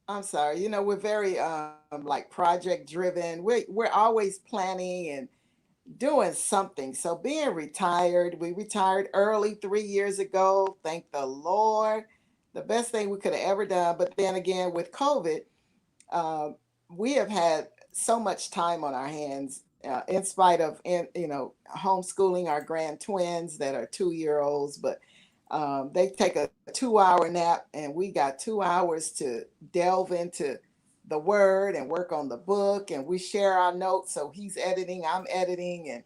I'm sorry, you know, we're very like project driven. We're always planning and doing something. So being retired, we retired early 3 years ago. Thank the Lord. The best thing we could have ever done. But then again, with COVID, um, we have had so much time on our hands, in spite of, you know, homeschooling our grand twins that are 2 year olds, but they take a 2 hour nap, and we got 2 hours to delve into the word and work on the book, and we share our notes. So he's editing, I'm editing, and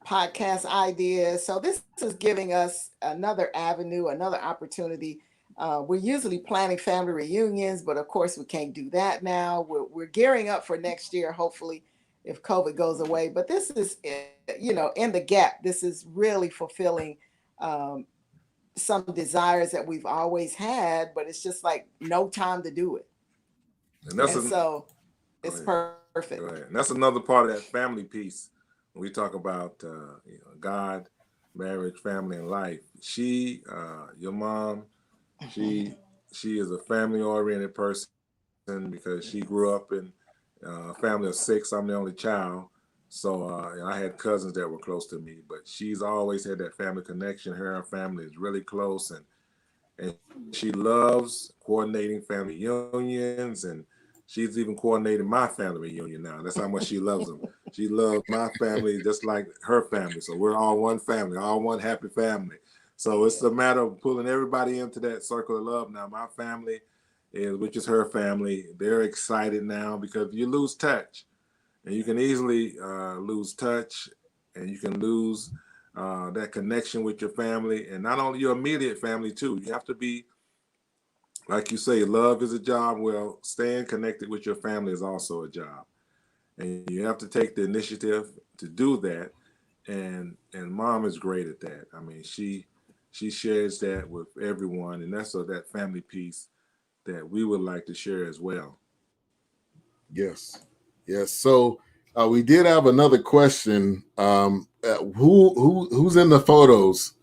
podcast ideas. So this is giving us another avenue, another opportunity. We're usually planning family reunions, but of course we can't do that now. We're gearing up for next year, hopefully, if COVID goes away. But this is, you know, in the gap. This is really fulfilling um, some desires that we've always had, but it's just like no time to do it. And that's And so go it's ahead. perfect. Go ahead. And that's another part of that family piece. When we talk about you know, God, marriage, family, and life. Your mom, she she is a family oriented person because she grew up in a family of six. I'm the only child, so I had cousins that were close to me. But she's always had that family connection. Her and her family is really close, and she loves coordinating family reunions, and she's even coordinating my family reunion now. That's how much she loves them. She loves my family just like her family. So we're all one family, all one happy family. So it's a matter of pulling everybody into that circle of love. Now my family is, which is her family, they're excited now because you lose touch, and you can easily lose touch, and you can lose that connection with your family, and not only your immediate family too. You have to be like you say, love is a job. Well, staying connected with your family is also a job, and you have to take the initiative to do that. And mom is great at that. I mean, she shares that with everyone, and that's that family piece that we would like to share as well. Yes. So we did have another question. Who's in the photos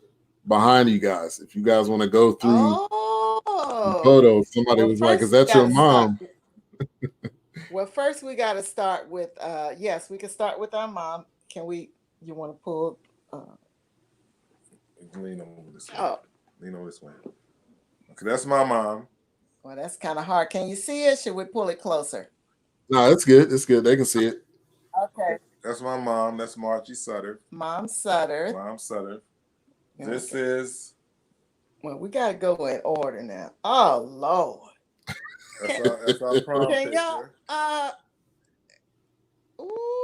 behind you guys? If you guys want to go through the photos, somebody was like, "Is that your mom?" Well, first we got to start with. Yes, we can start with our mom. Can we? You want to pull? Lean over this way. Oh, lean over this way. Okay, that's my mom. Well, that's kind of hard. Can you see it? Should we pull it closer? No, it's good. It's good. They can see it. Okay. That's my mom. That's Margie Sudderth. Mom Sudderth. Mom Sudderth. Okay. This is. Well, we got to go in order now. Oh, Lord. That's our prom Can picture. y'all,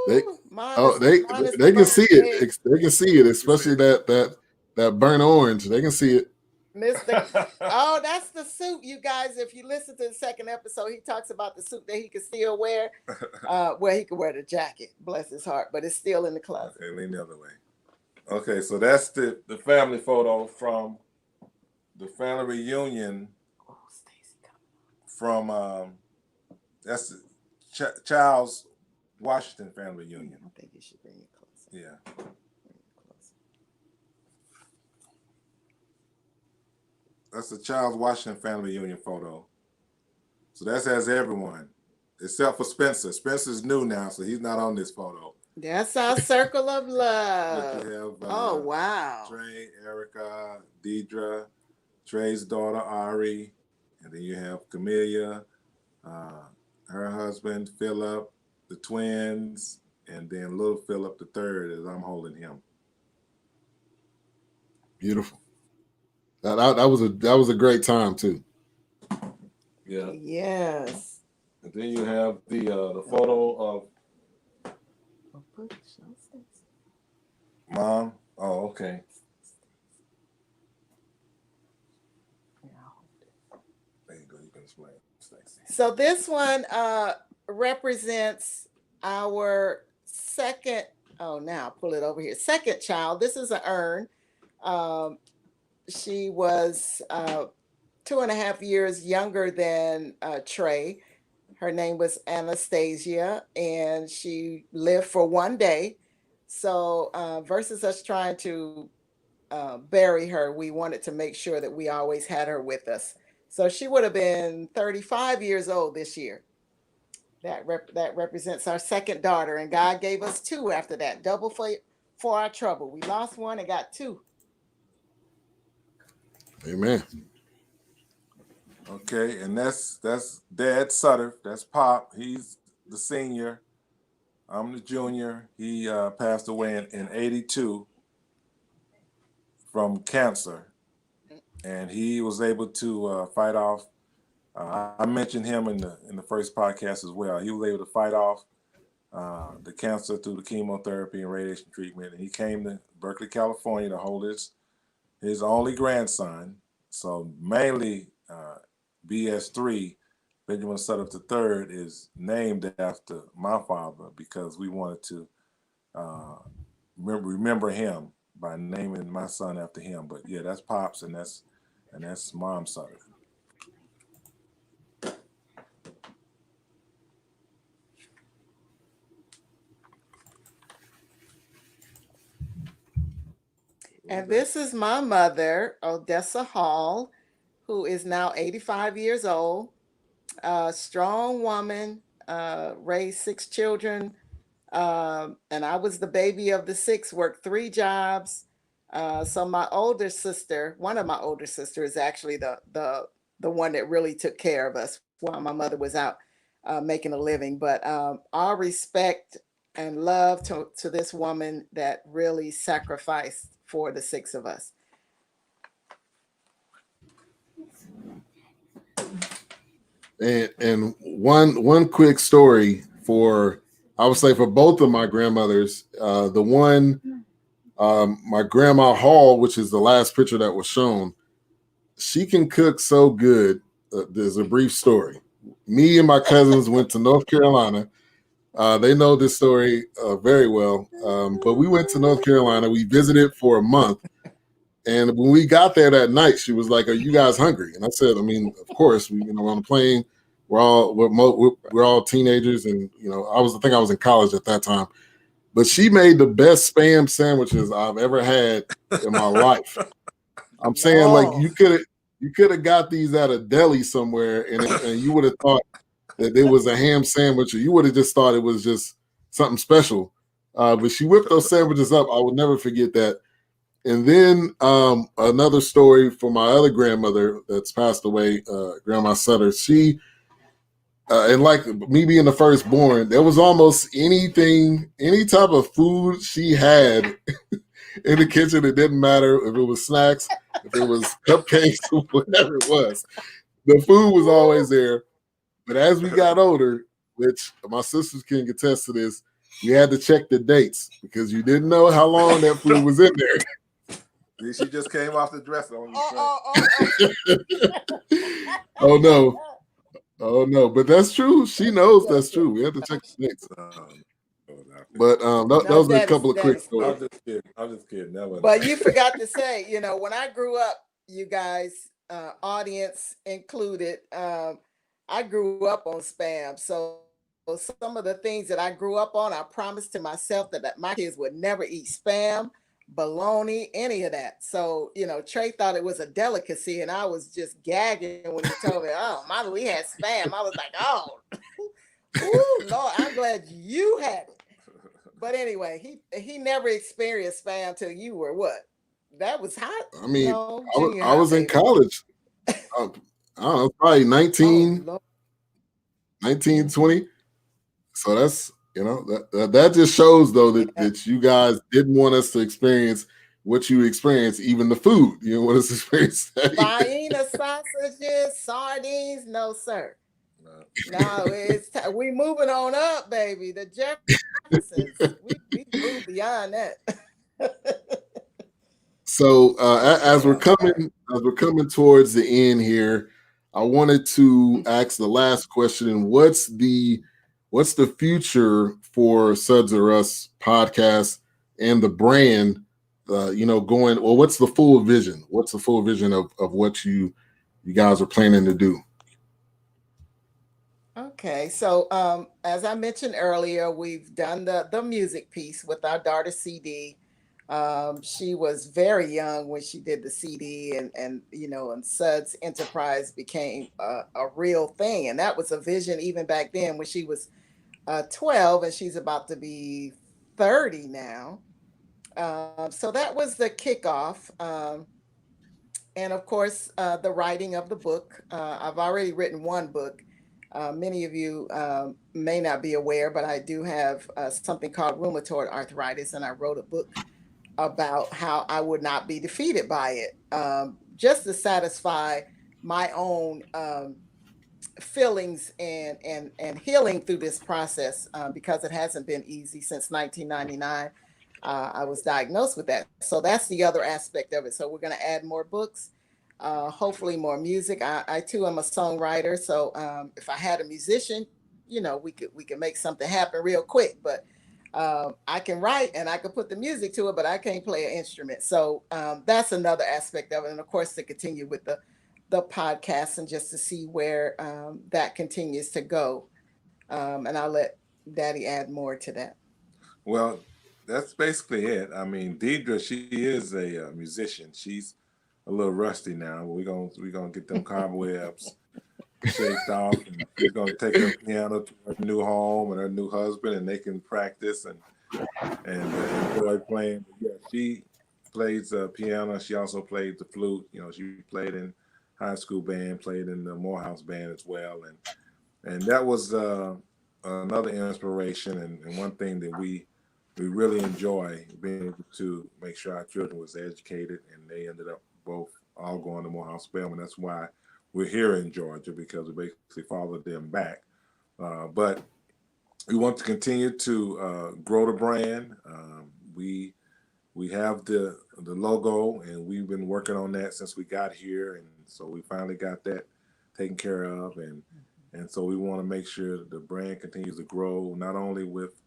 they can see it. They can see it, especially that burnt orange. They can see it. Oh, that's the suit, you guys. If you listen to the second episode, he talks about the suit that he can still wear. Well, he could wear the jacket, bless his heart, but it's still in the closet. Okay, lean the other way. Okay, so that's the family photo from the family reunion from that's the Charles Washington family reunion. I think you should bring it closer. Yeah. That's the Charles Washington family reunion photo. So that has everyone, except for Spencer. Spencer's new now, so he's not on this photo. That's our circle of love. Have, oh, wow. Trey, Erica, Deidre, Trey's daughter, Ari, and then you have Camellia, her husband, Philip, the twins, and then little Philip the third as I'm holding him. Beautiful. That was a great time too. Yeah. Yes. And then you have the photo of Mom. Oh, okay. There you go. You can explain. So this one represents our second. Oh, now pull it over here. Second child. This is an urn. She was 2.5 years younger than Trey. Her name was Anastasia, and she lived for one day. So versus us trying to bury her, we wanted to make sure that we always had her with us. So she would have been 35 years old this year. That represents our second daughter, and God gave us two after that, double for our trouble. We lost one and got two. Amen. Okay, and that's Dad Sudderth. That's Pop. He's the senior. I'm the junior. He passed away in 82 from cancer, and he was able to fight off. I mentioned him in the first podcast as well. He was able to fight off the cancer through the chemotherapy and radiation treatment, and he came to Berkeley, California, to hold his only grandson. So mainly BS3, Benjamin Sudderth III, is named after my father because we wanted to remember him by naming my son after him. But yeah, that's Pops and that's Mom Sudderth. And this is my mother, Odessa Hall, who is now 85 years old. Strong woman, raised 6 children. And I was the baby of the 6, worked 3 jobs. So my older sister, one of my older sisters, is actually the one that really took care of us while my mother was out making a living. But all respect and love to this woman that really sacrificed for the 6 of us. And one quick story for, I would say, for both of my grandmothers. The one, my grandma Hall, which is the last picture that was shown, she can cook so good. there's a brief story. Me and my cousins went to North Carolina. They know this story very well. But we went to North Carolina. We visited for a month. And when we got there that night, she was like, "Are you guys hungry?" And I said, "I mean, of course. We, on the plane, we're all teenagers, and I think I was in college at that time. But she made the best Spam sandwiches I've ever had in my life. I'm saying, like, you could have got these at a deli somewhere, and you would have thought that it was a ham sandwich, or you would have just thought it was just something special. But she whipped those sandwiches up. I would never forget that. And then another story for my other grandmother that's passed away, Grandma Sudderth. She, and like me being the firstborn, there was almost any type of food she had in the kitchen. It didn't matter if it was snacks, if it was cupcakes, or whatever it was. The food was always there. But as we got older, which my sisters can attest to this, you had to check the dates because you didn't know how long that food was in there. She just came off the dresser on you. Oh no! But that's true. She knows that's true. We have to check the dates. But those are a couple of quick stories. I'm just kidding. But you forgot to say, when I grew up, you guys, audience included, I grew up on Spam. So some of the things that I grew up on, I promised to myself that my kids would never eat Spam, bologna, any of that. So, Trey thought it was a delicacy, and I was just gagging when he told me, "Oh, Mama, we had Spam." I was like, "Oh, ooh, Lord, I'm glad you had it." But anyway, he never experienced Spam till you were what? That was hot. I mean, I was in college. I don't know, probably 19, 20. So that's, that just shows, though, that you guys didn't want us to experience what you experienced, even the food. You didn't want us to experience that. Faina sausages, sardines, no, sir. No, we moving on up, baby. The Jeffersons, we moved beyond that. So as we're coming towards the end here, I wanted to ask the last question. What's the future for Sudds-R-Us podcast and the brand? Going, well, what's the full vision? What's the full vision of what you guys are planning to do? Okay, so as I mentioned earlier, we've done the music piece with our daughter CD. She was very young when she did the CD, and Suds Enterprise became a real thing, and that was a vision even back then when she was 12, and she's about to be 30 now. So that was the kickoff. And of course, the writing of the book. I've already written one book. Many of you may not be aware, but I do have something called rheumatoid arthritis, and I wrote a book about how I would not be defeated by it, just to satisfy my own feelings and healing through this process, because it hasn't been easy since 1999. I was diagnosed with that. So that's the other aspect of it. So we're going to add more books, hopefully more music. I too am a songwriter. So if I had a musician, we could make something happen real quick. But I can write and I can put the music to it, but I can't play an instrument. So that's another aspect of it. And of course, to continue with the podcast and just to see where that continues to go. And I'll let Daddy add more to that. Well, that's basically it. I mean, Deidre, she is a musician. She's a little rusty now. We're gonna get them cobwebs shaped off, and she's gonna take her piano to her new home and her new husband, and they can practice and enjoy playing. But yeah, she plays piano. She also played the flute. She played in high school band, played in the Morehouse band as well, and that was another inspiration and one thing that we really enjoy, being able to make sure our children was educated, and they ended up all going to Morehouse Spelman. That's why we're here in Georgia, because we basically followed them back. But we want to continue to grow the brand. We have the logo, and we've been working on that since we got here, and so we finally got that taken care of, and so we want to make sure the brand continues to grow, not only with,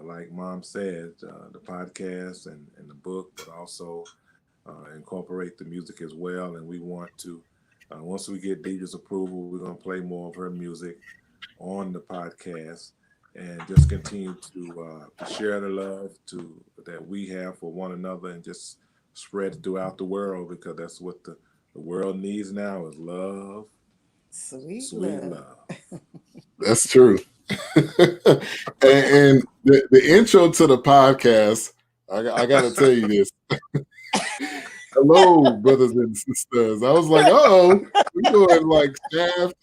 like Mom said, the podcast and the book, but also incorporate the music as well. And we want to, once we get Deidre's approval, we're going to play more of her music on the podcast and just continue to share the love that we have for one another and just spread it throughout the world, because that's what the world needs now is love, Sweet love. That's true. and the intro to the podcast, I got to tell you this. Hello, brothers and sisters. I was like, oh, we're doing like Shaft.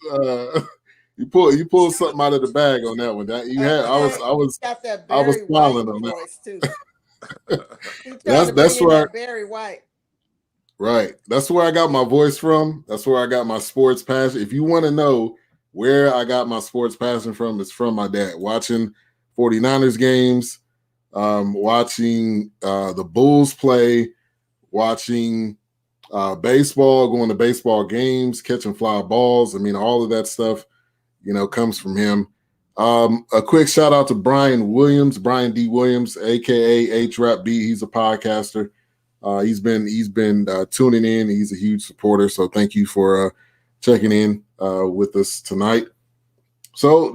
You pull something out of the bag on that one. That you had, I was got that I was Barry smiling White on that. voice too. That's where Barry White. Right. That's where I got my voice from. That's where I got my sports passion. If you want to know where I got my sports passion from, it's from my dad. Watching 49ers games, watching the Bulls play, watching baseball, going to baseball games, catching fly balls. I mean, all of that stuff, comes from him. A quick shout out to Brian D. Williams, aka H-Rap B. He's a podcaster. He's been tuning in. He's a huge supporter. So thank you for checking in with us tonight. So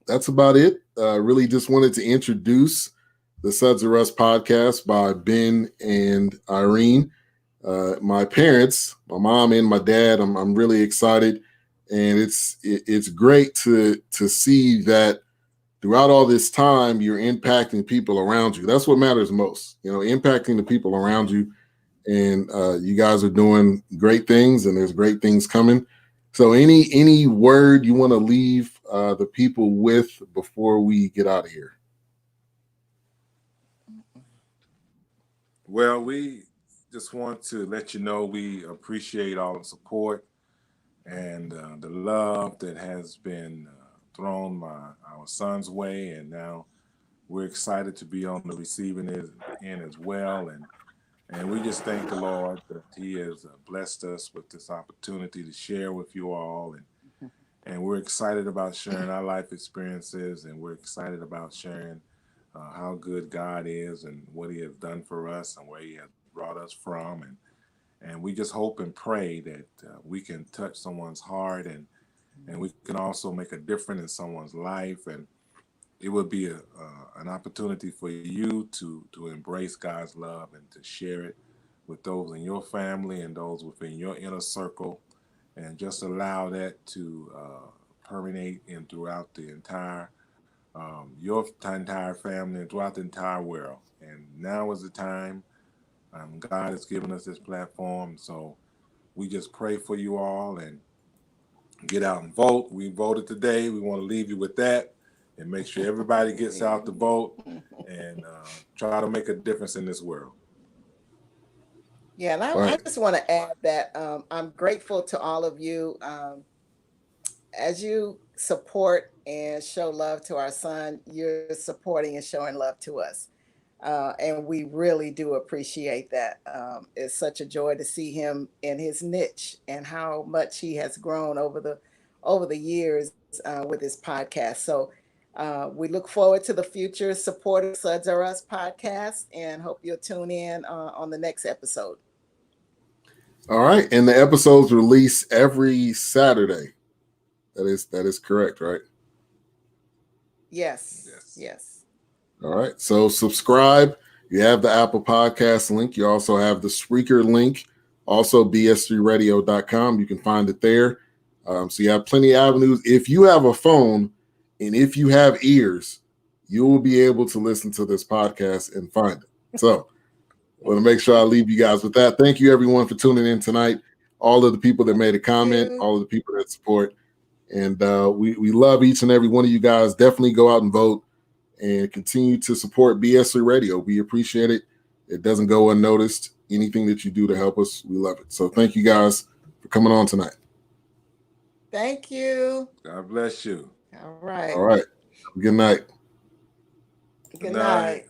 that's about it. Really just wanted to introduce the Sudds-R-Us podcast by Ben and Irene. My parents, my mom and my dad. I'm really excited, and it's great to see that throughout all this time, you're impacting people around you. That's what matters most, impacting the people around you. And you guys are doing great things, and there's great things coming. So any word you want to leave the people with before we get out of here? Well, we just want to let you know we appreciate all the support and the love that has been thrown our son's way, and now we're excited to be on the receiving end as well, and we just thank the Lord that He has blessed us with this opportunity to share with you all, and we're excited about sharing our life experiences, and we're excited about sharing how good God is and what He has done for us and where He has brought us from, and we just hope and pray that we can touch someone's heart, and we can also make a difference in someone's life. And it would be an opportunity for you to embrace God's love and to share it with those in your family and those within your inner circle, and just allow that to permeate in throughout the entire your entire family and throughout the entire world. And now is the time. God has given us this platform, so we just pray for you all and get out and vote. We voted today. We want to leave you with that and make sure everybody gets out to vote and try to make a difference in this world. Yeah, and I just want to add that I'm grateful to all of you as you support and show love to our son. You're supporting and showing love to us. And we really do appreciate that. It's such a joy to see him in his niche and how much he has grown over the years with his podcast. So we look forward to the future support of Sudds-R-Us podcast, and hope you'll tune in on the next episode. All right, and the episodes release every Saturday. That is correct, right? Yes. All right. So subscribe. You have the Apple Podcast link. You also have the Spreaker link. Also, BS3Radio.com. You can find it there. So you have plenty of avenues. If you have a phone and if you have ears, you will be able to listen to this podcast and find it. So I want to make sure I leave you guys with that. Thank you, everyone, for tuning in tonight. All of the people that made a comment, all of the people that support. And we love each and every one of you guys. Definitely go out and vote and continue to support BS3 Radio. We appreciate it. It doesn't go unnoticed. Anything that you do to help us, we love it. So thank you guys for coming on tonight. Thank you. God bless you. All right. All right. Good night. Good night.